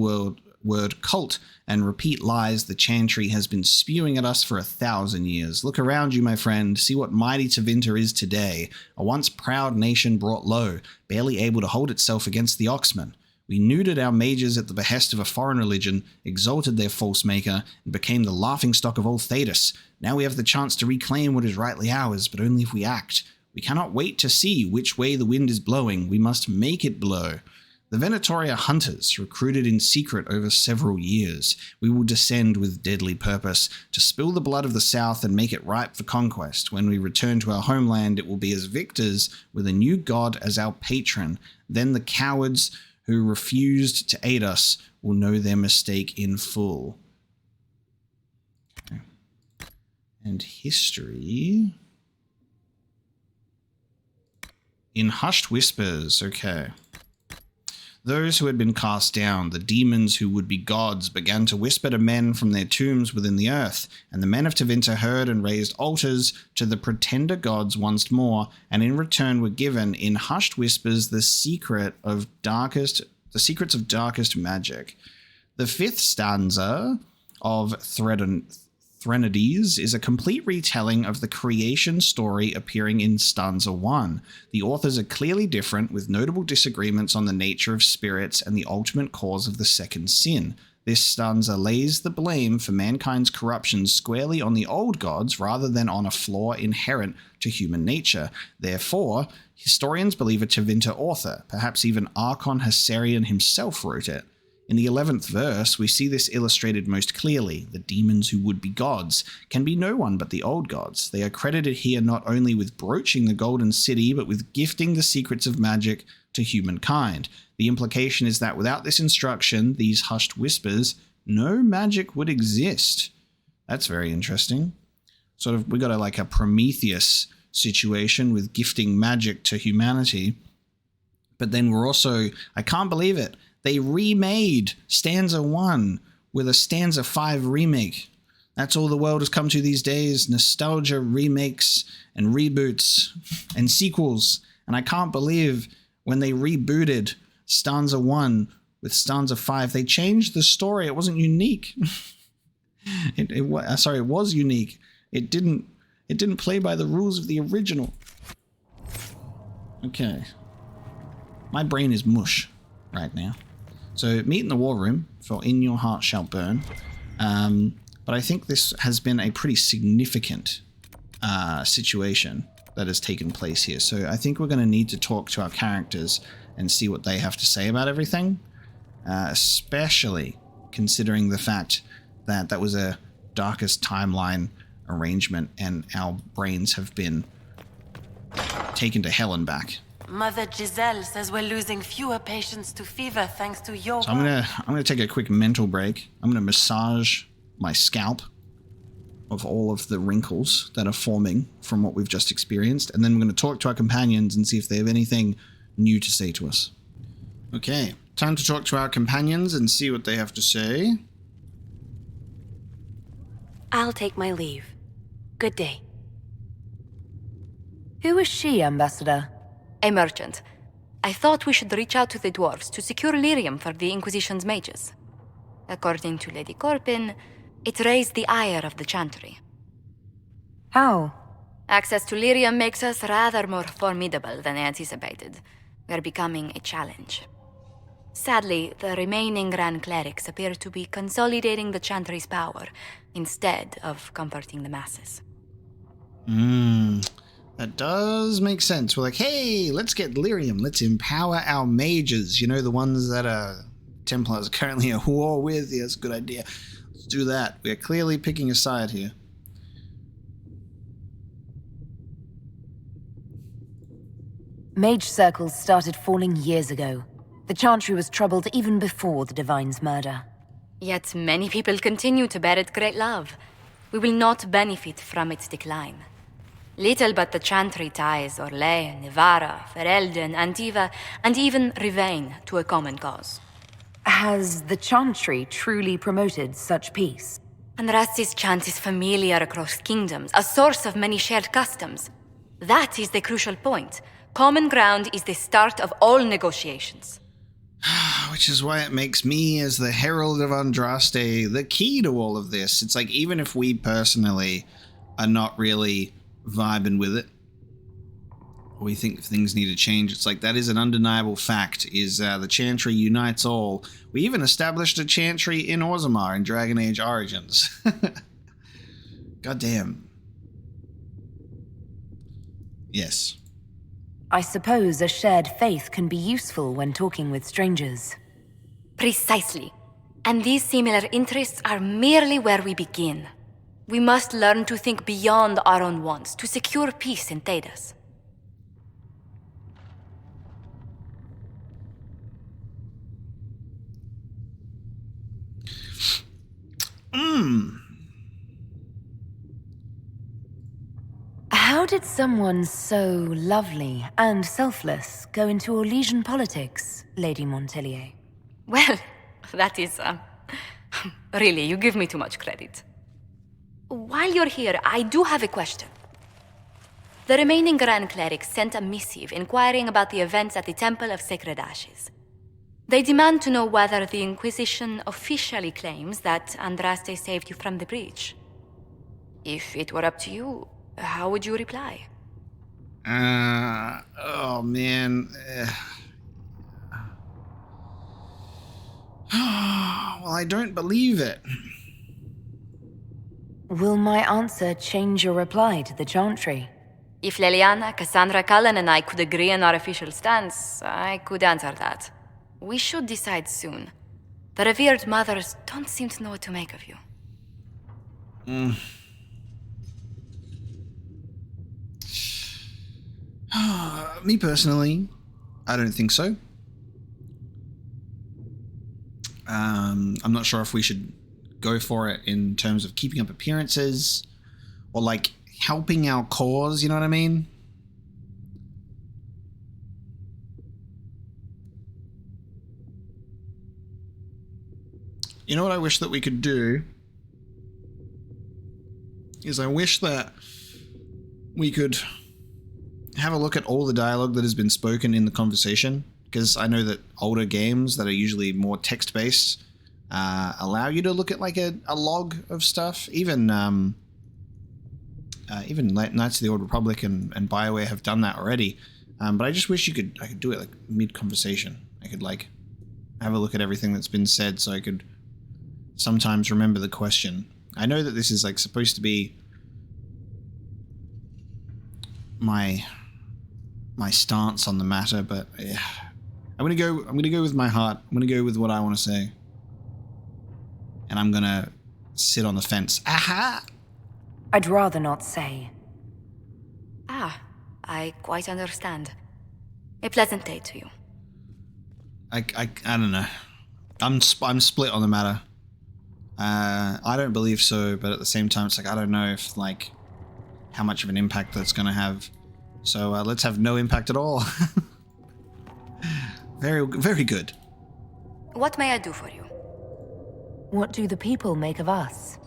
word cult and repeat lies the Chantry has been spewing at us for 1,000 years. Look around you, my friend. See what mighty Tevinter is today. A once proud nation brought low, barely able to hold itself against the Oxmen. We neutered our mages at the behest of a foreign religion, exalted their false maker, and became the laughingstock of all Thedas. Now we have the chance to reclaim what is rightly ours, but only if we act. We cannot wait to see which way the wind is blowing. We must make it blow. The Venatori are hunters, recruited in secret over several years. We will descend with deadly purpose, to spill the blood of the South and make it ripe for conquest. When we return to our homeland, it will be as victors, with a new god as our patron. Then the cowards who refused to aid us will know their mistake in full. Okay. And history. In hushed whispers, okay. Those who had been cast down, the demons who would be gods, began to whisper to men from their tombs within the earth, and the men of Tevinter heard and raised altars to the pretender gods once more, and in return were given, in hushed whispers, the secrets of darkest magic. The fifth stanza of Threnodies is a complete retelling of the creation story appearing in stanza 1. The authors are clearly different, with notable disagreements on the nature of spirits and the ultimate cause of the second sin. This stanza lays the blame for mankind's corruption squarely on the old gods rather than on a flaw inherent to human nature. Therefore, historians believe a Tevinter author, perhaps even Archon Hessarian himself, wrote it. In the 11th verse, we see this illustrated most clearly. The demons who would be gods can be no one but the old gods. They are credited here not only with broaching the Golden City, but with gifting the secrets of magic to humankind. The implication is that without this instruction, these hushed whispers, no magic would exist. That's very interesting. Sort of, we got a Prometheus situation with gifting magic to humanity. But then we're also, I can't believe it, they remade stanza 1 with a stanza 5 remake. That's all the world has come to these days. Nostalgia, remakes, and reboots, and sequels. And I can't believe when they rebooted stanza 1 with stanza 5, they changed the story. It wasn't unique. It was unique. It didn't play by the rules of the original. Okay. My brain is mush right now. So meet in the war room for In Your Heart Shall Burn. But I think this has been a pretty significant situation that has taken place here. So I think we're going to need to talk to our characters and see what they have to say about everything. Especially considering the fact that that was a darkest timeline arrangement and our brains have been taken to hell and back. Mother Giselle says we're losing fewer patients to fever thanks to your So I'm gonna take a quick mental break. I'm gonna massage my scalp of all of the wrinkles that are forming from what we've just experienced, and then we're gonna talk to our companions and see if they have anything new to say to us. Okay, time to talk to our companions and see what they have to say. I'll take my leave. Good day. Who is she, Ambassador? A merchant. I thought we should reach out to the dwarves to secure lyrium for the Inquisition's mages. According to Lady Corpin, it raised the ire of the Chantry. How? Access to lyrium makes us rather more formidable than anticipated. We're becoming a challenge. Sadly, the remaining Grand Clerics appear to be consolidating the Chantry's power, instead of comforting the masses. That does make sense. We're like, hey, let's get lyrium. Let's empower our mages. You know, the ones that Templars are currently at war with. Yeah, that's a good idea. Let's do that. We're clearly picking a side here. Mage circles started falling years ago. The Chantry was troubled even before the Divine's murder. Yet many people continue to bear it great love. We will not benefit from its decline. Little but the Chantry ties Orlais, Nevarra, Ferelden, Antiva, and even Rivain to a common cause. Has the Chantry truly promoted such peace? Andrasti's chant is familiar across kingdoms, a source of many shared customs. That is the crucial point. Common ground is the start of all negotiations. Which is why it makes me, as the Herald of Andraste, the key to all of this. It's like, even if we personally are not really vibing with it, we think things need to change, it's like that is an undeniable fact, is the Chantry unites all. We even established a Chantry in Orzammar in Dragon Age Origins. God damn. Yes. I suppose a shared faith can be useful when talking with strangers. Precisely. And these similar interests are merely where we begin. We must learn to think beyond our own wants to secure peace in Thedas. did someone so lovely and selfless go into Orlesian politics, Lady Montelier? Well, that is, really, you give me too much credit. While you're here, I do have a question. The remaining Grand Clerics sent a missive inquiring about the events at the Temple of Sacred Ashes. They demand to know whether the Inquisition officially claims that Andraste saved you from the breach. If it were up to you, how would you reply? Oh man. Well, I don't believe it. Will my answer change your reply to the Chantry? If Leliana, Cassandra, Cullen, and I could agree on our official stance, I could answer that. We should decide soon. The revered mothers don't seem to know what to make of you. Me personally, I don't think so. I'm not sure if we should go for it in terms of keeping up appearances or like helping our cause, you know what I mean? You know what I wish that we could do? Is I wish that we could have a look at all the dialogue that has been spoken in the conversation, because I know that older games that are usually more text-based allow you to look at like a log of stuff. Even Knights of the Old Republic and BioWare have done that already. But I just wish I could do it like mid-conversation. I could like have a look at everything that's been said, so I could sometimes remember the question. I know that this is like supposed to be my stance on the matter, but yeah, I'm gonna go with my heart. I'm gonna go with what I want to say, and I'm gonna sit on the fence. Aha! I'd rather not say. I quite understand. A pleasant day to you. I don't know. I'm split on the matter. I don't believe so, but at the same time, it's like I don't know if like how much of an impact that's going to have. So let's have no impact at all. Very, very good. What may I do for you? What do the people make of us?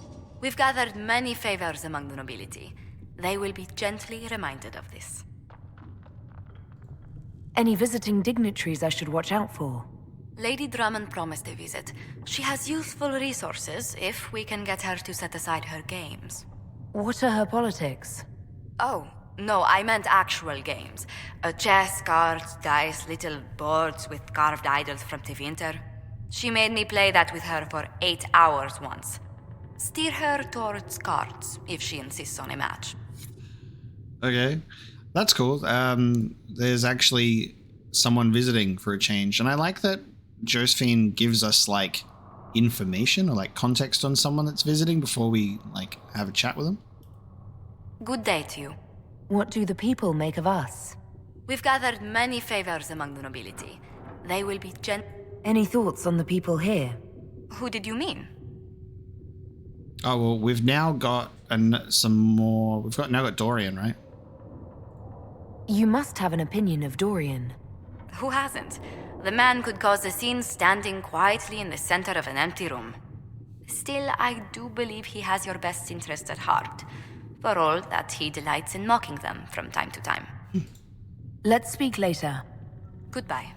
We've gathered many favors among the nobility. They will be gently reminded of this. Any visiting dignitaries I should watch out for? Lady Drummond promised a visit. She has useful resources if we can get her to set aside her games. What are her politics? Oh, no, I meant actual games. Chess, cards, dice, little boards with carved idols from Tevinter. She made me play that with her for 8 hours once. Steer her towards cards if she insists on a match. Okay, that's cool. There's actually someone visiting for a change, and I like that Josephine gives us like information or like context on someone that's visiting before we like have a chat with them. Good day to you. What do the people make of us? We've gathered many favors among the nobility. They will be Any thoughts on the people here? Who did you mean? Oh, well, we've now got some more. We've now got Dorian, right? You must have an opinion of Dorian. Who hasn't? The man could cause a scene standing quietly in the center of an empty room. Still, I do believe he has your best interest at heart, for all that he delights in mocking them from time to time. Let's speak later. Goodbye.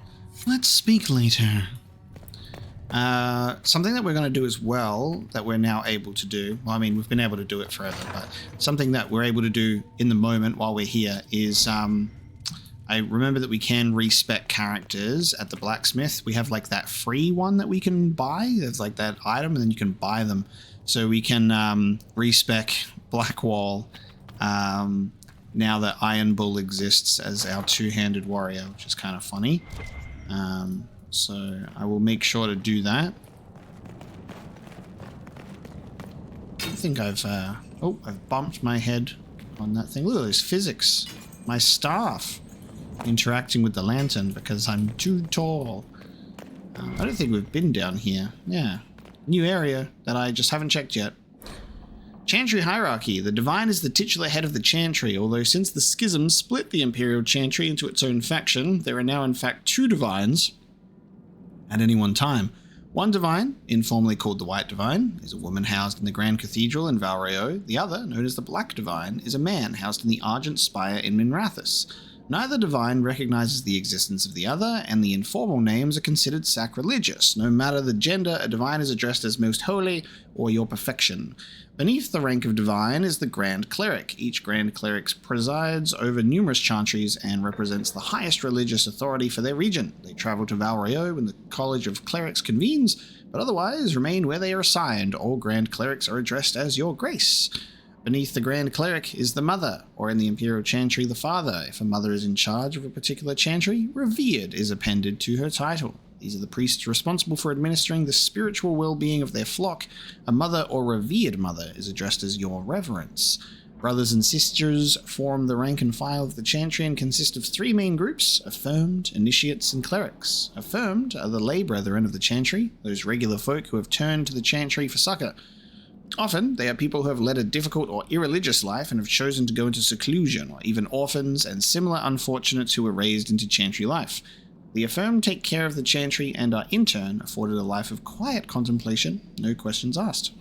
Let's speak later. Something that we're going to do as well, that we're now able to do, well, I mean, we've been able to do it forever, but something that we're able to do in the moment while we're here is, I remember that we can respec characters at the blacksmith. We have like that free one that we can buy. There's like that item and then you can buy them. So we can respec Blackwall now that Iron Bull exists as our two-handed warrior, which is kind of funny. So I will make sure to do that. I think I've bumped my head on that thing. Look at those physics. My staff interacting with the lantern because I'm too tall. I don't think we've been down here. Yeah. New area that I just haven't checked yet. Chantry hierarchy. The Divine is the titular head of the Chantry, although since the Schism split the Imperial Chantry into its own faction, there are now in fact 2 Divines at any one time. One Divine, informally called the White Divine, is a woman housed in the Grand Cathedral in Valreo. The other, known as the Black Divine, is a man housed in the Argent Spire in Minrathous. Neither Divine recognizes the existence of the other, and the informal names are considered sacrilegious. No matter the gender, a Divine is addressed as Most Holy or Your Perfection. Beneath the rank of Divine is the Grand Cleric. Each Grand Cleric presides over numerous chantries and represents the highest religious authority for their region. They travel to Valreo when the College of Clerics convenes, but otherwise remain where they are assigned. All Grand Clerics are addressed as Your Grace. Beneath the Grand Cleric is the Mother, or in the Imperial Chantry, the Father. If a mother is in charge of a particular chantry, Revered is appended to her title. These are the priests responsible for administering the spiritual well-being of their flock. A mother or revered mother is addressed as Your Reverence. Brothers and sisters form the rank and file of the chantry and consist of 3 main groups: affirmed, initiates, and clerics. Affirmed are the lay brethren of the chantry, those regular folk who have turned to the chantry for succor. Often, they are people who have led a difficult or irreligious life and have chosen to go into seclusion, or even orphans and similar unfortunates who were raised into chantry life. The affirmed take care of the chantry and are in turn afforded a life of quiet contemplation, no questions asked.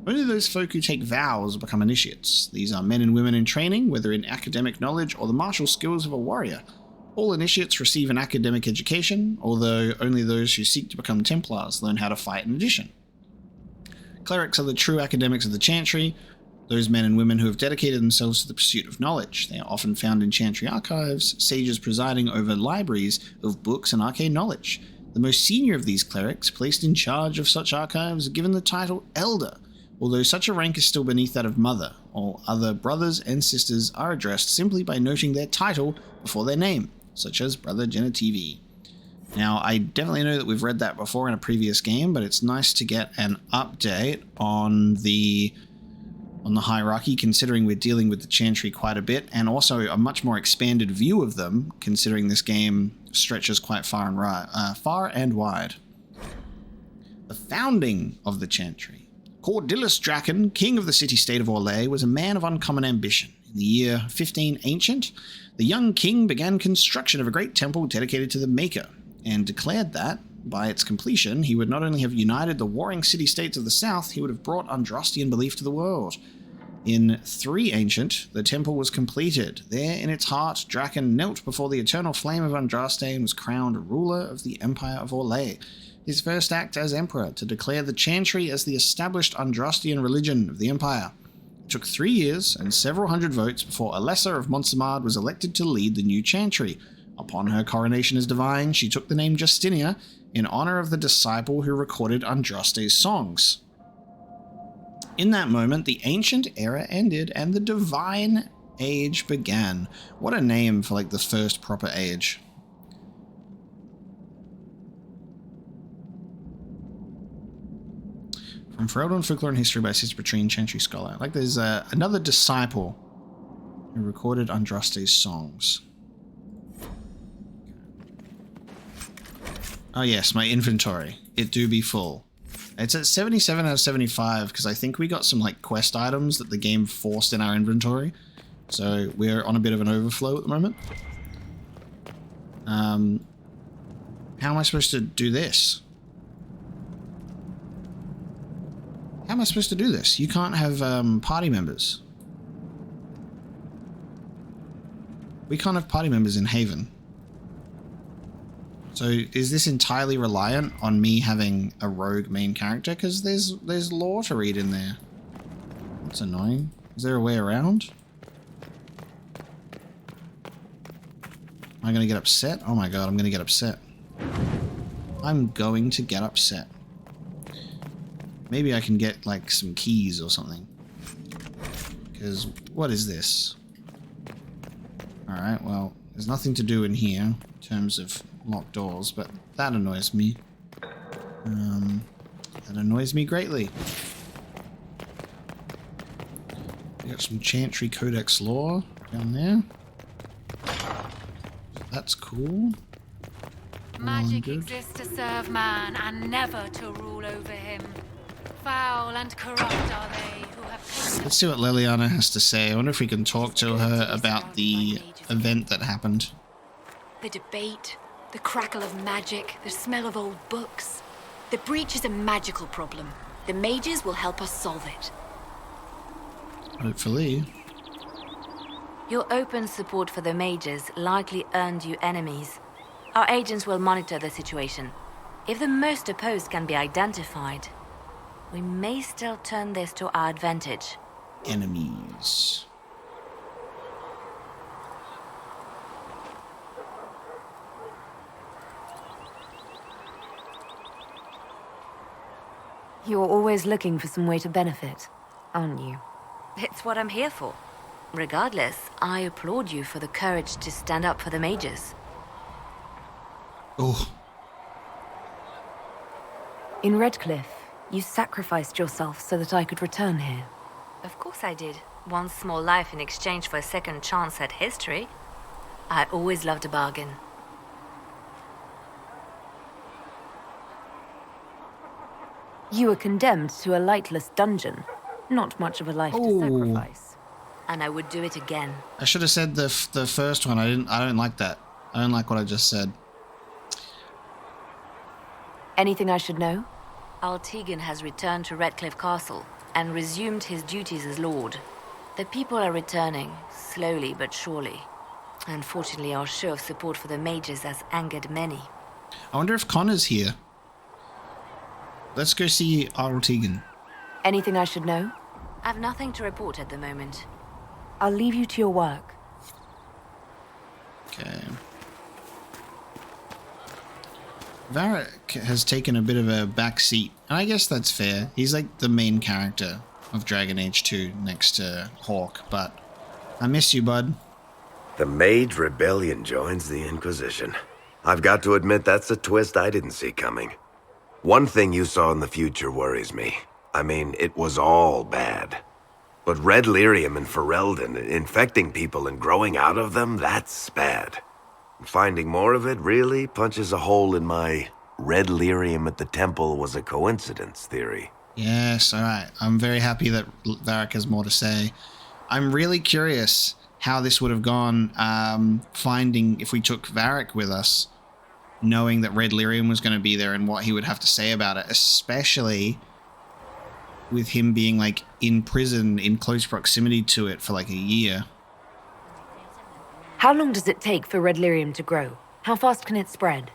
Only those folk who take vows become initiates. These are men and women in training, whether in academic knowledge or the martial skills of a warrior. All initiates receive an academic education, although only those who seek to become Templars learn how to fight in addition. Clerics are the true academics of the chantry, those men and women who have dedicated themselves to the pursuit of knowledge. They are often found in chantry archives, sages presiding over libraries of books and arcane knowledge. The most senior of these clerics, placed in charge of such archives, are given the title Elder, although such a rank is still beneath that of Mother. All other brothers and sisters are addressed simply by noting their title before their name, such as Brother Genitivi. Now, I definitely know that we've read that before in a previous game, but it's nice to get an update on the hierarchy, considering we're dealing with the chantry quite a bit, and also a much more expanded view of them, considering this game stretches quite far and wide. The founding of the chantry. Cordillus Draken, king of the city-state of Orlais, was a man of uncommon ambition. In the year 15 Ancient, the young king began construction of a great temple dedicated to the Maker, and declared that, by its completion, he would not only have united the warring city-states of the south, he would have brought Andrastian belief to the world. In 3 Ancient, the temple was completed. There, in its heart, Draken knelt before the eternal flame of Andraste and was crowned ruler of the Empire of Orlais. His first act as emperor to declare the chantry as the established Andrastian religion of the empire. It took 3 years and several hundred votes before Alessa of Montsamard was elected to lead the new chantry. Upon her coronation as divine, she took the name Justinia in honor of the disciple who recorded Andraste's songs. In that moment, the ancient era ended and the divine age began. What a name for like the first proper age. From Ferelden Folklore and History by Sister Petrine, Chantry Scholar. Like there's another disciple who recorded Andraste's songs. Oh yes, my inventory. It do be full. It's at 77 out of 75 because I think we got some like quest items that the game forced in our inventory. So we're on a bit of an overflow at the moment. How am I supposed to do this? How am I supposed to do this? You can't have party members. We can't have party members in Haven. So is this entirely reliant on me having a rogue main character? Because there's lore to read in there. That's annoying. Is there a way around? Am I going to get upset? Oh my god, I'm going to get upset. I'm going to get upset. Maybe I can get like some keys or something. Because what is this? Alright, well, there's nothing to do in here in terms of locked doors, but that annoys me. That annoys me greatly. We got some Chantry Codex lore down there. That's cool. Magic exists to serve man and never to rule over him. foul and corrupt are they who have... Let's see what Liliana has to say. I wonder if we can talk to her about the event that happened. The debate, the crackle of magic, the smell of old books. The breach is a magical problem. The mages will help us solve it. Hopefully. Your open support for the mages likely earned you enemies. Our agents will monitor the situation. If the most opposed can be identified, we may still turn this to our advantage. Enemies. You're always looking for some way to benefit, aren't you? It's what I'm here for. Regardless, I applaud you for the courage to stand up for the mages. Oh. In Redcliffe, you sacrificed yourself so that I could return here. Of course I did. One small life in exchange for a second chance at history. I always loved a bargain. You were condemned to a lightless dungeon. Not much of a life to sacrifice. And I would do it again. I should have said the first one. I don't like that. I don't like what I just said. Anything I should know? Altegan has returned to Redcliffe Castle and resumed his duties as Lord. The people are returning, slowly but surely. Unfortunately, our show of support for the mages has angered many. I wonder if Connor's here. Let's go see Altegan. Anything I should know? I've nothing to report at the moment. I'll leave you to your work. Okay. Varric has taken a bit of a back seat, and I guess that's fair. He's like the main character of Dragon Age 2 next to Hawke, but I miss you, bud. The Mage Rebellion joins the Inquisition. I've got to admit that's a twist I didn't see coming. One thing you saw in the future worries me. I mean, it was all bad. But red lyrium and Ferelden, infecting people and growing out of them, that's bad. Finding more of it really punches a hole in my red lyrium at the temple was a coincidence theory. Yes, alright. I'm very happy that Varric has more to say. I'm really curious how this would have gone, finding if we took Varric with us, knowing that red lyrium was going to be there and what he would have to say about it, especially with him being like in prison in close proximity to it for like a year. How long does it take for red lyrium to grow? How fast can it spread?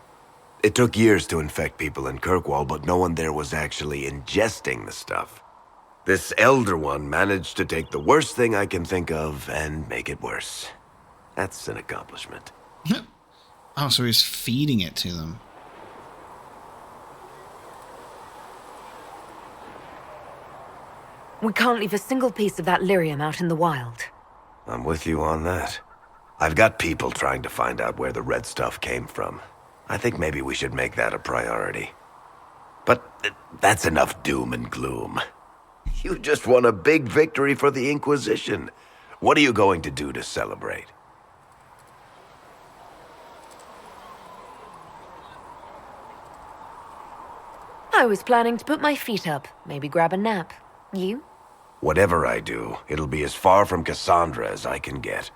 It took years to infect people in Kirkwall, but no one there was actually ingesting the stuff. This Elder One managed to take the worst thing I can think of and make it worse. That's an accomplishment. Oh, so he's feeding it to them. We can't leave a single piece of that lyrium out in the wild. I'm with you on that. I've got people trying to find out where the red stuff came from. I think maybe we should make that a priority. But that's enough doom and gloom. You just won a big victory for the Inquisition. What are you going to do to celebrate? I was planning to put my feet up, maybe grab a nap. You? Whatever I do, it'll be as far from Cassandra as I can get.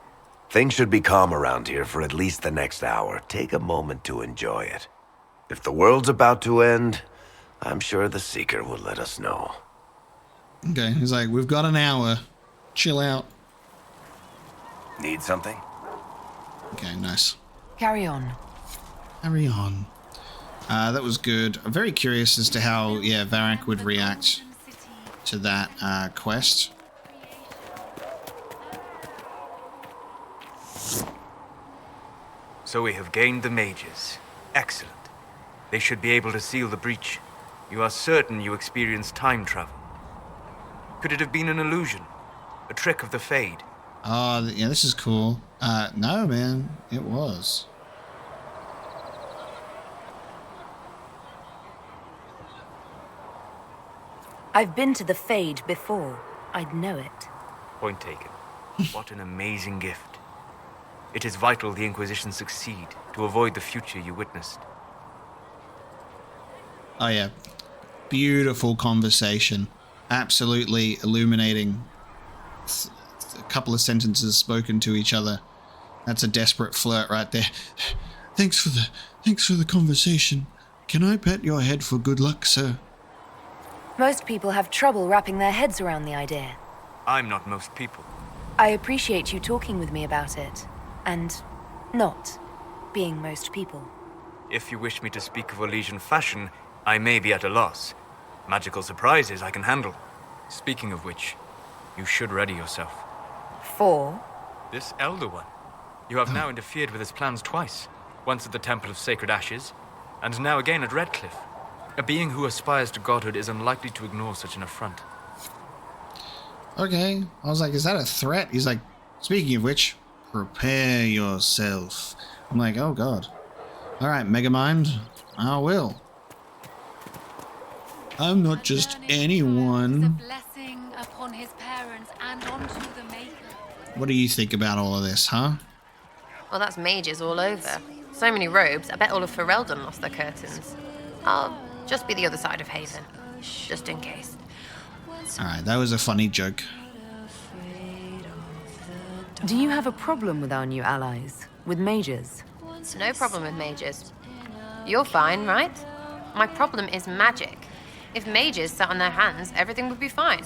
Things should be calm around here for at least the next hour. Take a moment to enjoy it. If the world's about to end, I'm sure the Seeker will let us know. Okay, he's like, we've got an hour. Chill out. Need something? Okay, nice. Carry on. Carry on. That was good. I'm very curious as to how, Varric would react to that quest. So we have gained the mages. Excellent. They should be able to seal the breach. You are certain you experienced time travel? Could it have been an illusion? A trick of the Fade? Oh, yeah, this is cool. No, man, it was. I've been to the Fade before. I'd know it. Point taken. What an amazing gift. It is vital the Inquisition succeed to avoid the future you witnessed. Oh, yeah. Beautiful conversation. Absolutely illuminating. A couple of sentences spoken to each other. That's a desperate flirt right there. Thanks for the conversation. Can I pet your head for good luck, sir? Most people have trouble wrapping their heads around the idea. I'm not most people. I appreciate you talking with me about it, and not being most people. If you wish me to speak of Orlesian fashion, I may be at a loss. Magical surprises I can handle. Speaking of which, you should ready yourself. For? This Elder One. You have now interfered with his plans twice. Once at the Temple of Sacred Ashes, and now again at Redcliffe. A being who aspires to godhood is unlikely to ignore such an affront. Okay. I was like, is that a threat? He's like, speaking of which, prepare yourself. I'm like, oh god. Alright, Megamind, I will. I'm not just anyone. Upon his parents and onto the Maker. What do you think about all of this, huh? Well, that's mages all over. So many robes, I bet all of Ferelden lost their curtains. I'll just be the other side of Haven, just in case. Alright, that was a funny joke. Do you have a problem with our new allies? With mages? No problem with mages. You're fine, right? My problem is magic. If mages sat on their hands, everything would be fine.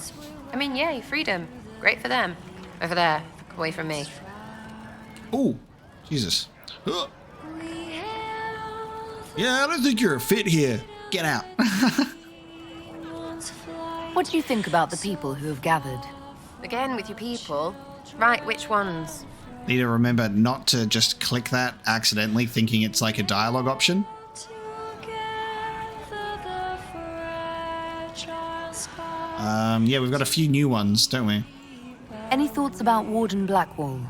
I mean, yay, freedom. Great for them. Over there, away from me. Oh, Jesus. Yeah, I don't think you're a fit here. Get out. What do you think about the people who have gathered? Again, with your people. Right, which ones? Need to remember not to just click that accidentally, thinking it's like a dialogue option. Yeah, we've got a few new ones, don't we? Any thoughts about Warden Blackwall?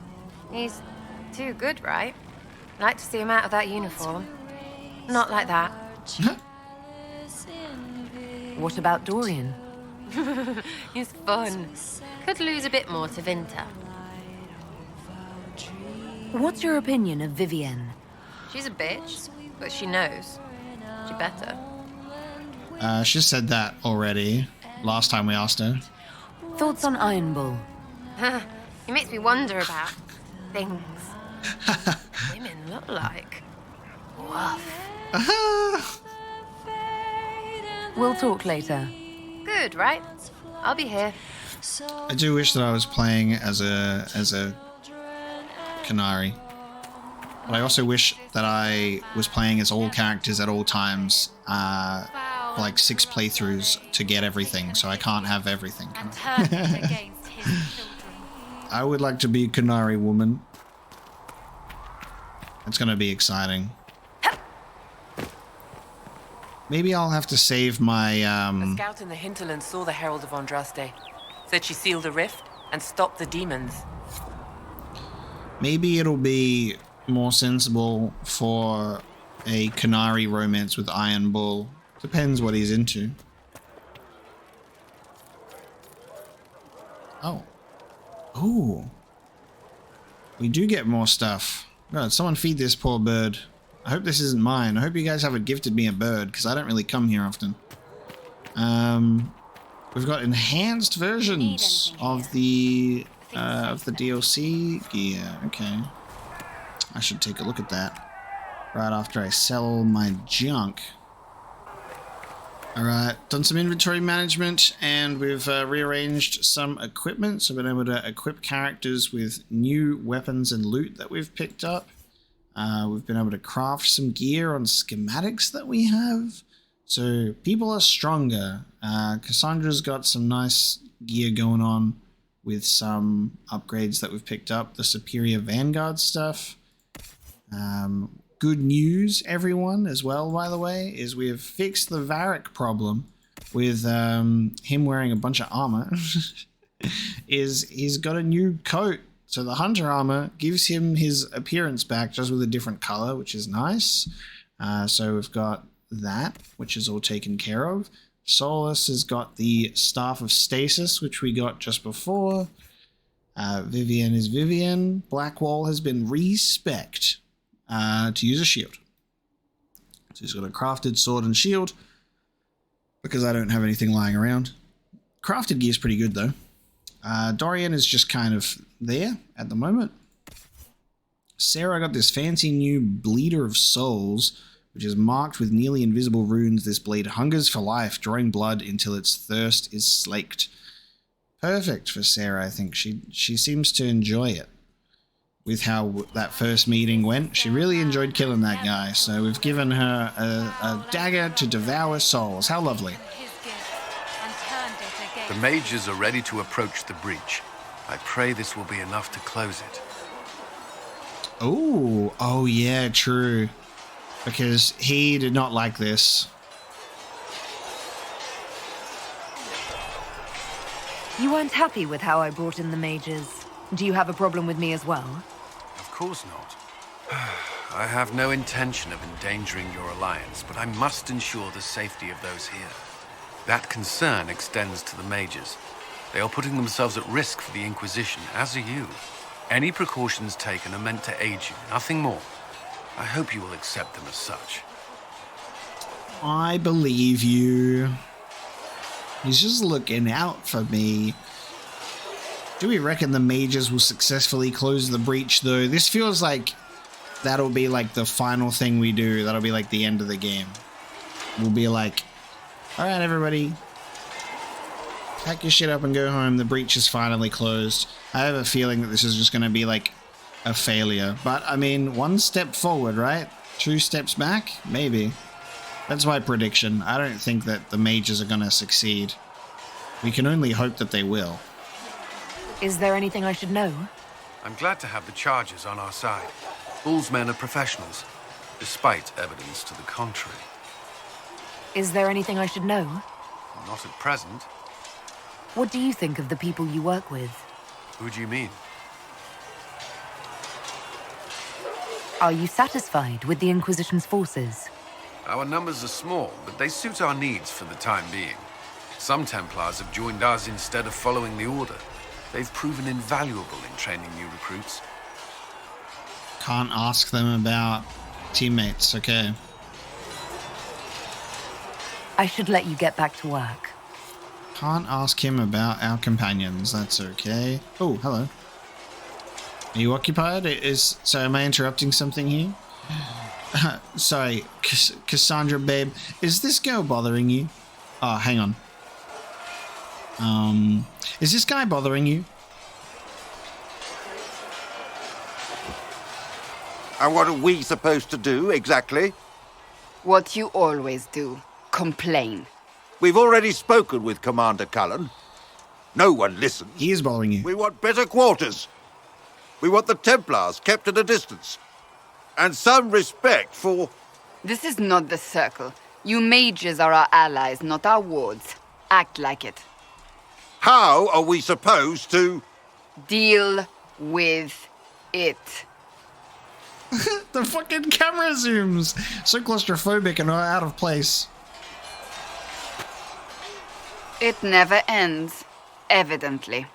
He's too good, right? Like to see him out of that uniform. Not like that. What about Dorian? He's fun. Could lose a bit more to Vinter. What's your opinion of Vivienne? She's a bitch, but she knows. She better. She said that already. Last time we asked her. Thoughts on Iron Bull? He makes me wonder about things women look like. Woof. We'll talk later. Good, right? I'll be here. I do wish that I was playing as a Canary. But I also wish that I was playing as all characters at all times. Like 6 playthroughs to get everything, so I can't have everything. I would like to be a Canary woman. It's gonna be exciting. Maybe I'll have to save my A scout in the hinterland saw the Herald of Andraste. Said she sealed a rift and stopped the demons. Maybe it'll be more sensible for a Canary romance with Iron Bull. Depends what he's into. Oh. Ooh. We do get more stuff. God, someone feed this poor bird. I hope this isn't mine. I hope you guys haven't gifted me a bird, because I don't really come here often. We've got enhanced versions of the DLC gear. Okay. I should take a look at that right after I sell my junk. Alright, done some inventory management, and we've rearranged some equipment, so we've been able to equip characters with new weapons and loot that we've picked up. We've been able to craft some gear on schematics that we have, so people are stronger. Cassandra's got some nice gear going on with some upgrades that we've picked up, the Superior Vanguard stuff. Good news, everyone, as well, by the way, is we have fixed the Varric problem with him wearing a bunch of armor. He's got a new coat. So the Hunter armor gives him his appearance back just with a different color, which is nice. So we've got that, which is all taken care of. Solus has got the Staff of Stasis, which we got just before. Vivienne is Vivienne. Blackwall has been respec'd to use a shield. So he's got a crafted sword and shield. because I don't have anything lying around. Crafted gear's pretty good though. Dorian is just kind of there at the moment. Sarah got this fancy new Bleeder of Souls, which is marked with nearly invisible runes. This bleed hungers for life, drawing blood until its thirst is slaked. Perfect for Sarah, I think. She seems to enjoy it. With how that first meeting went, she really enjoyed killing that guy, so we've given her a dagger to devour souls. How lovely. The mages are ready to approach the breach. I pray this will be enough to close it. Oh yeah, true. Because he did not like this. You weren't happy with how I brought in the mages. Do you have a problem with me as well? Of course not. I have no intention of endangering your alliance, but I must ensure the safety of those here. That concern extends to the mages. They are putting themselves at risk for the Inquisition, as are you. Any precautions taken are meant to aid you, nothing more. I hope you will accept them as such. I believe you. He's just looking out for me. Do we reckon the mages will successfully close the breach, though? This feels like that'll be like the final thing we do. That'll be like the end of the game. We'll be like, all right, everybody, pack your shit up and go home. The breach is finally closed. I have a feeling that this is just going to be like a failure. But, I mean, one step forward, right? 2 steps back? Maybe. That's my prediction. I don't think that the mages are going to succeed. We can only hope that they will. Is there anything I should know? I'm glad to have the charges on our side. Bull's men are professionals, despite evidence to the contrary. Is there anything I should know? Not at present. What do you think of the people you work with? Who do you mean? Are you satisfied with the Inquisition's forces? Our numbers are small, but they suit our needs for the time being. Some Templars have joined us instead of following the Order. They've proven invaluable in training new recruits. Can't ask them about teammates, okay. I should let you get back to work. Can't ask him about our companions, that's okay. Oh, hello. Are you occupied? So am I interrupting something here? Sorry, Cassandra, babe. Is this girl bothering you? Oh, hang on. Is this guy bothering you? And what are we supposed to do, exactly? What you always do. Complain. We've already spoken with Commander Cullen. No one listens. He is bothering you. We want better quarters. We want the Templars kept at a distance. And some respect for... This is not the Circle. You mages are our allies, not our wards. Act like it. How are we supposed to... Deal with it. The fucking camera zooms. So claustrophobic and out of place. It never ends, evidently.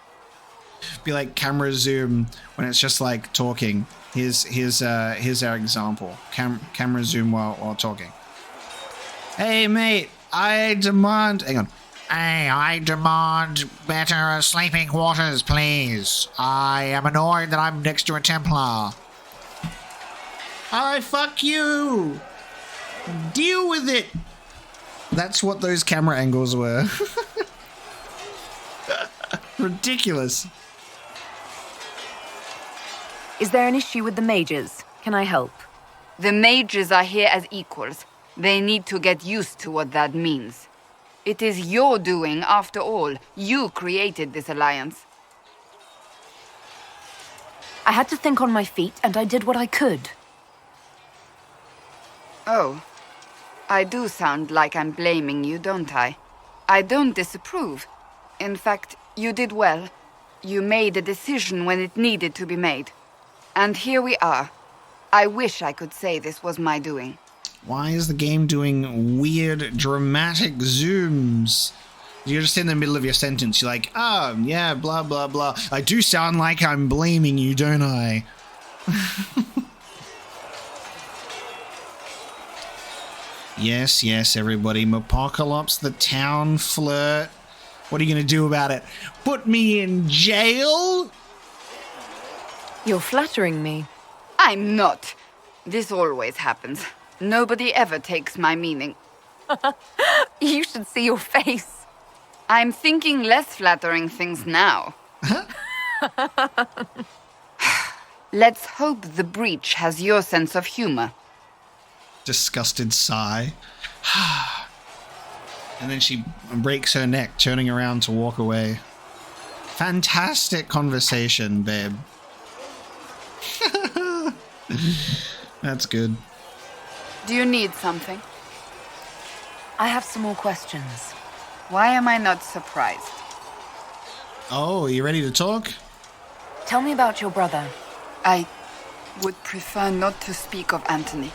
Be like camera zoom when it's just like talking. Here's our example. Camera zoom while talking. Hey mate, I demand. Hang on. Hey, I demand better sleeping quarters, please. I am annoyed that I'm next to a Templar. I fuck you. Deal with it. That's what those camera angles were. Ridiculous. Is there an issue with the mages? Can I help? The mages are here as equals. They need to get used to what that means. It is your doing, after all. You created this alliance. I had to think on my feet, and I did what I could. Oh. I do sound like I'm blaming you, don't I? I don't disapprove. In fact, you did well. You made a decision when it needed to be made. And here we are. I wish I could say this was my doing. Why is the game doing weird, dramatic zooms? You're just in the middle of your sentence. You're like, oh, yeah, blah, blah, blah. I do sound like I'm blaming you, don't I? Yes, yes, everybody. Apocalypse, the town flirt. What are you going to do about it? Put me in jail? You're flattering me. I'm not. This always happens. Nobody ever takes my meaning. You should see your face. I'm thinking less flattering things now. Let's hope the breach has your sense of humor. Disgusted sigh. And then she breaks her neck, turning around to walk away. Fantastic conversation, babe. That's good. Do you need something? I have some more questions. Why am I not surprised? Oh, are you ready to talk? Tell me about your brother. I would prefer not to speak of Anthony.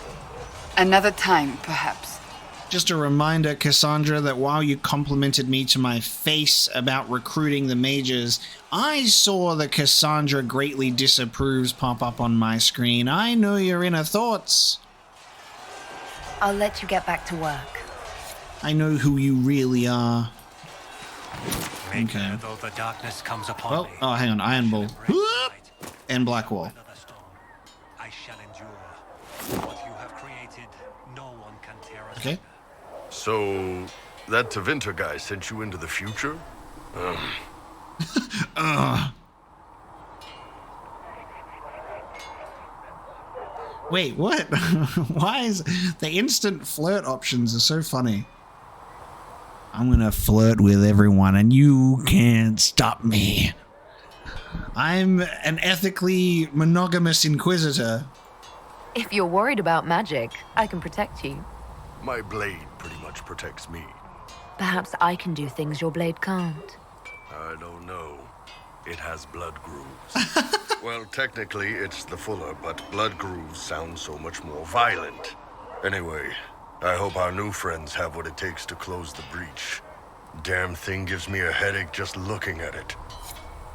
Another time, perhaps. Just a reminder, Cassandra, that while you complimented me to my face about recruiting the mages, I saw the Cassandra greatly disapproves pop up on my screen. I know your inner thoughts. I'll let you get back to work. I know who you really are. Okay. Though the darkness comes upon Well, me, oh, hang on. Iron Ball. Whoop! And Black Wall. I shall endure. What you have created, no one can tear us. Okay. So, that Tevinter guy sent you into the future? Wait, what? Why is the instant flirt options are so funny? I'm gonna flirt with everyone and you can't stop me. I'm an ethically monogamous inquisitor. If you're worried about magic, I can protect you. My blade pretty much protects me. Perhaps I can do things your blade can't. I don't know. It has blood grooves. Well, technically it's the fuller, but blood grooves sound so much more violent. Anyway, I hope our new friends have what it takes to close the breach. Damn thing gives me a headache just looking at it.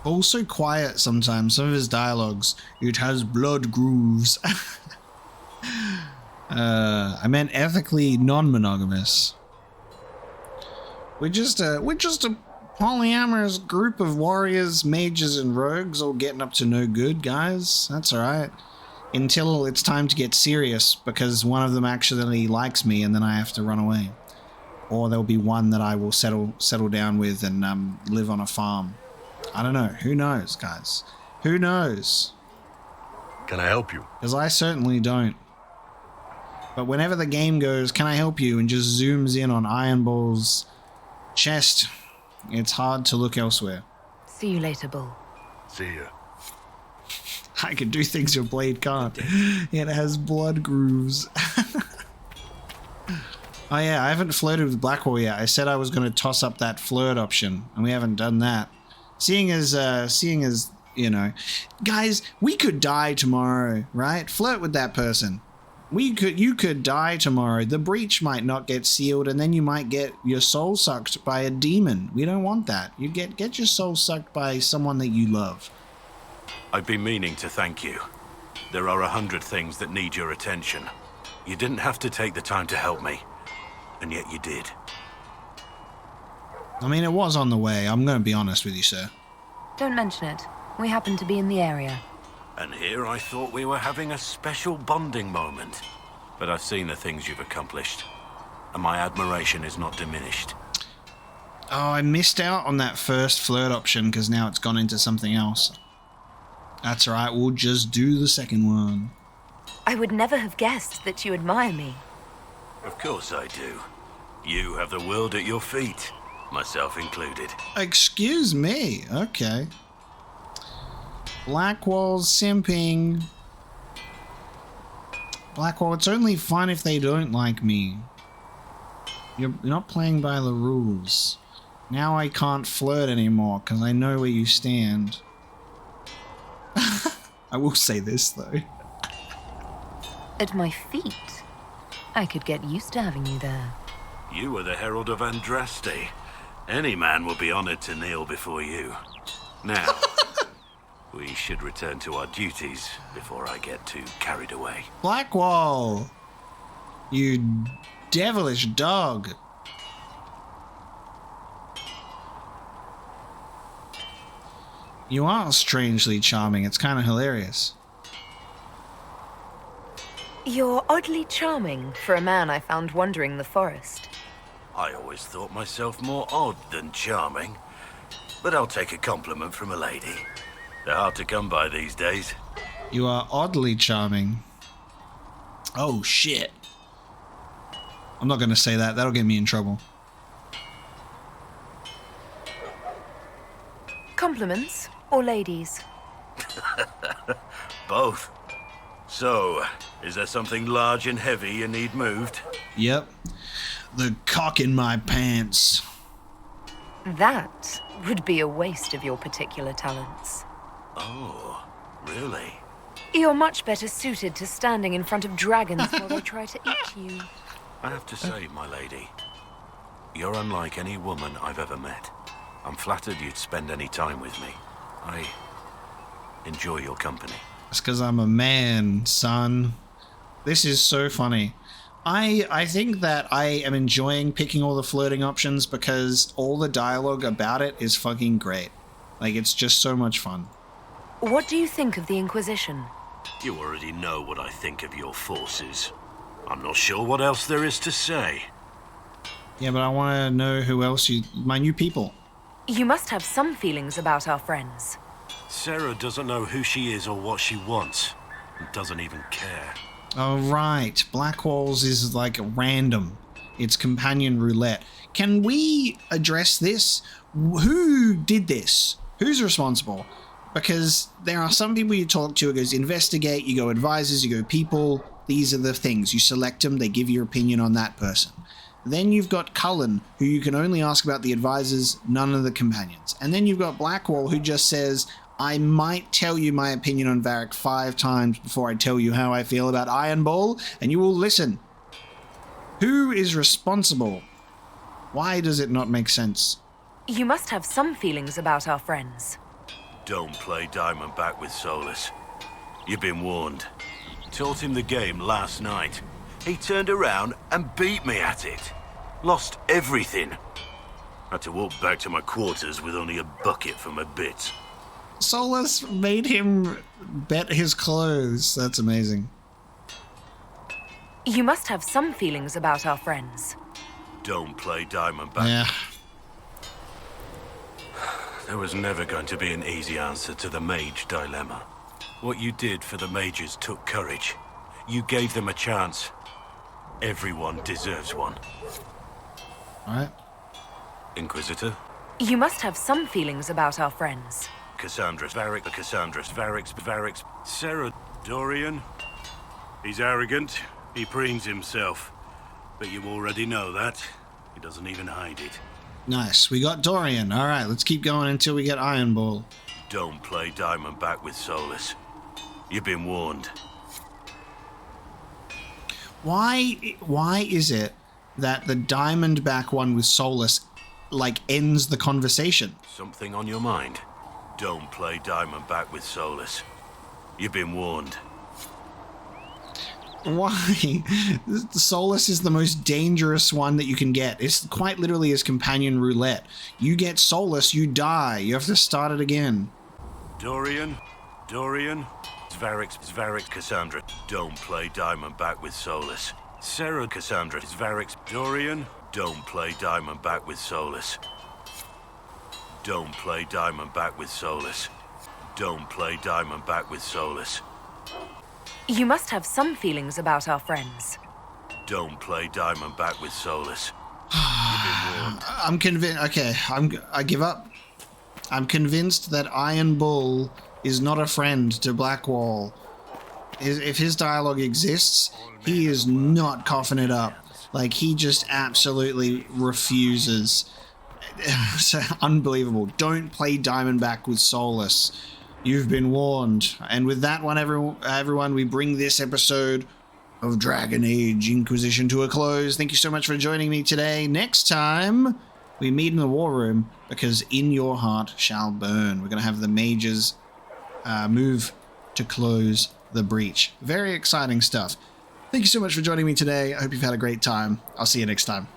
Also quiet sometimes, some of his dialogues. It has blood grooves. I meant ethically non-monogamous. We're just a polyamorous group of warriors, mages, and rogues all getting up to no good, guys. That's alright. Until it's time to get serious, because one of them actually likes me and then I have to run away. Or there'll be one that I will settle down with and live on a farm. I don't know. Who knows, guys? Who knows? Can I help you? Because I certainly don't. But whenever the game goes, can I help you, and just zooms in on Iron Ball's chest, it's hard to look elsewhere. See you later, Bull. See ya. I can do things your blade can't. It has blood grooves. Oh yeah, I haven't flirted with Blackwall yet. I said I was going to toss up that flirt option, and we haven't done that. Seeing as, you know, guys, we could die tomorrow, right? Flirt with that person. You could die tomorrow. The breach might not get sealed, and then you might get your soul sucked by a demon. We don't want that. You get your soul sucked by someone that you love. I've been meaning to thank you. There are 100 things that need your attention. You didn't have to take the time to help me, and yet you did. I mean, it was on the way. I'm going to be honest with you, sir. Don't mention it. We happen to be in the area. And here I thought we were having a special bonding moment. But I've seen the things you've accomplished, and my admiration is not diminished. Oh, I missed out on that first flirt option because now it's gone into something else. That's right, we'll just do the second one. I would never have guessed that you admire me. Of course I do. You have the world at your feet, myself included. Excuse me. Okay. Blackwall's simping. Blackwall, it's only fun if they don't like me. You're not playing by the rules. Now I can't flirt anymore because I know where you stand. I will say this though. At my feet? I could get used to having you there. You were the Herald of Andraste. Any man will be honored to kneel before you. Now, we should return to our duties before I get too carried away. Blackwall! You devilish dog. You are strangely charming. It's kind of hilarious. You're oddly charming for a man I found wandering the forest. I always thought myself more odd than charming. But I'll take a compliment from a lady. They're hard to come by these days. You are oddly charming. Oh, shit. I'm not going to say that. That'll get me in trouble. Compliments or ladies? Both. So, is there something large and heavy you need moved? Yep. The cock in my pants. That would be a waste of your particular talents. Oh, really? You're much better suited to standing in front of dragons while they try to eat you. I have to say, my lady, you're unlike any woman I've ever met. I'm flattered you'd spend any time with me. I enjoy your company. It's because I'm a man, son. This is so funny. I think that I am enjoying picking all the flirting options because all the dialogue about it is fucking great. Like, it's just so much fun. What do you think of the Inquisition? You already know what I think of your forces. I'm not sure what else there is to say. Yeah, but I want to know who else my new people. You must have some feelings about our friends. Sarah doesn't know who she is or what she wants, and doesn't even care. Oh, right. Blackwall's is like random. It's companion roulette. Can we address this? Who did this? Who's responsible? Because there are some people you talk to, it goes investigate, you go advisors, you go people. These are the things. You select them, they give your opinion on that person. Then you've got Cullen, who you can only ask about the advisors, none of the companions. And then you've got Blackwall, who just says, I might tell you my opinion on Varric 5 times before I tell you how I feel about Iron Ball, and you will listen. Who is responsible? Why does it not make sense? You must have some feelings about our friends. Don't play Diamondback with Solus. You've been warned. Taught him the game last night. He turned around and beat me at it. Lost everything. Had to walk back to my quarters with only a bucket for my bits. Solus made him bet his clothes. That's amazing. You must have some feelings about our friends. Don't play Diamondback. Yeah. There was never going to be an easy answer to the Mage dilemma. What you did for the Mages took courage. You gave them a chance. Everyone deserves one. Alright. Inquisitor? You must have some feelings about our friends. Cassandra, Varric, Sarah, Dorian. He's arrogant. He preens himself. But you already know that. He doesn't even hide it. Nice. We got Dorian. Alright, let's keep going until we get Iron Ball. Don't play Diamondback with Solus. You've been warned. Why is it that the Diamondback one with Solus, like, ends the conversation? Something on your mind? Don't play Diamondback with Solus. You've been warned. Why? Solus is the most dangerous one that you can get. It's quite literally his companion roulette. You get Solus, you die. You have to start it again. Dorian? Varric, Cassandra. Don't play Diamondback with Solus. Sarah, Cassandra, Varric, Dorian. Don't play Diamondback with Solus. Don't play Diamondback with Solus. Don't play Diamondback with Solus. You must have some feelings about our friends. Don't play Diamondback with Solus. You've been warned. I'm convinced. Okay, I give up. I'm convinced that Iron Bull is not a friend to Blackwall. If his dialogue exists, he is not coughing it up. Like, he just absolutely refuses. It's unbelievable. Don't play Diamondback with Solus. You've been warned. And with that one, everyone, we bring this episode of Dragon Age Inquisition to a close. Thank you so much for joining me today. Next time, we meet in the war room because in your heart shall burn. We're going to have the mages move to close the breach. Very exciting stuff. Thank you so much for joining me today. I hope you've had a great time. I'll see you next time.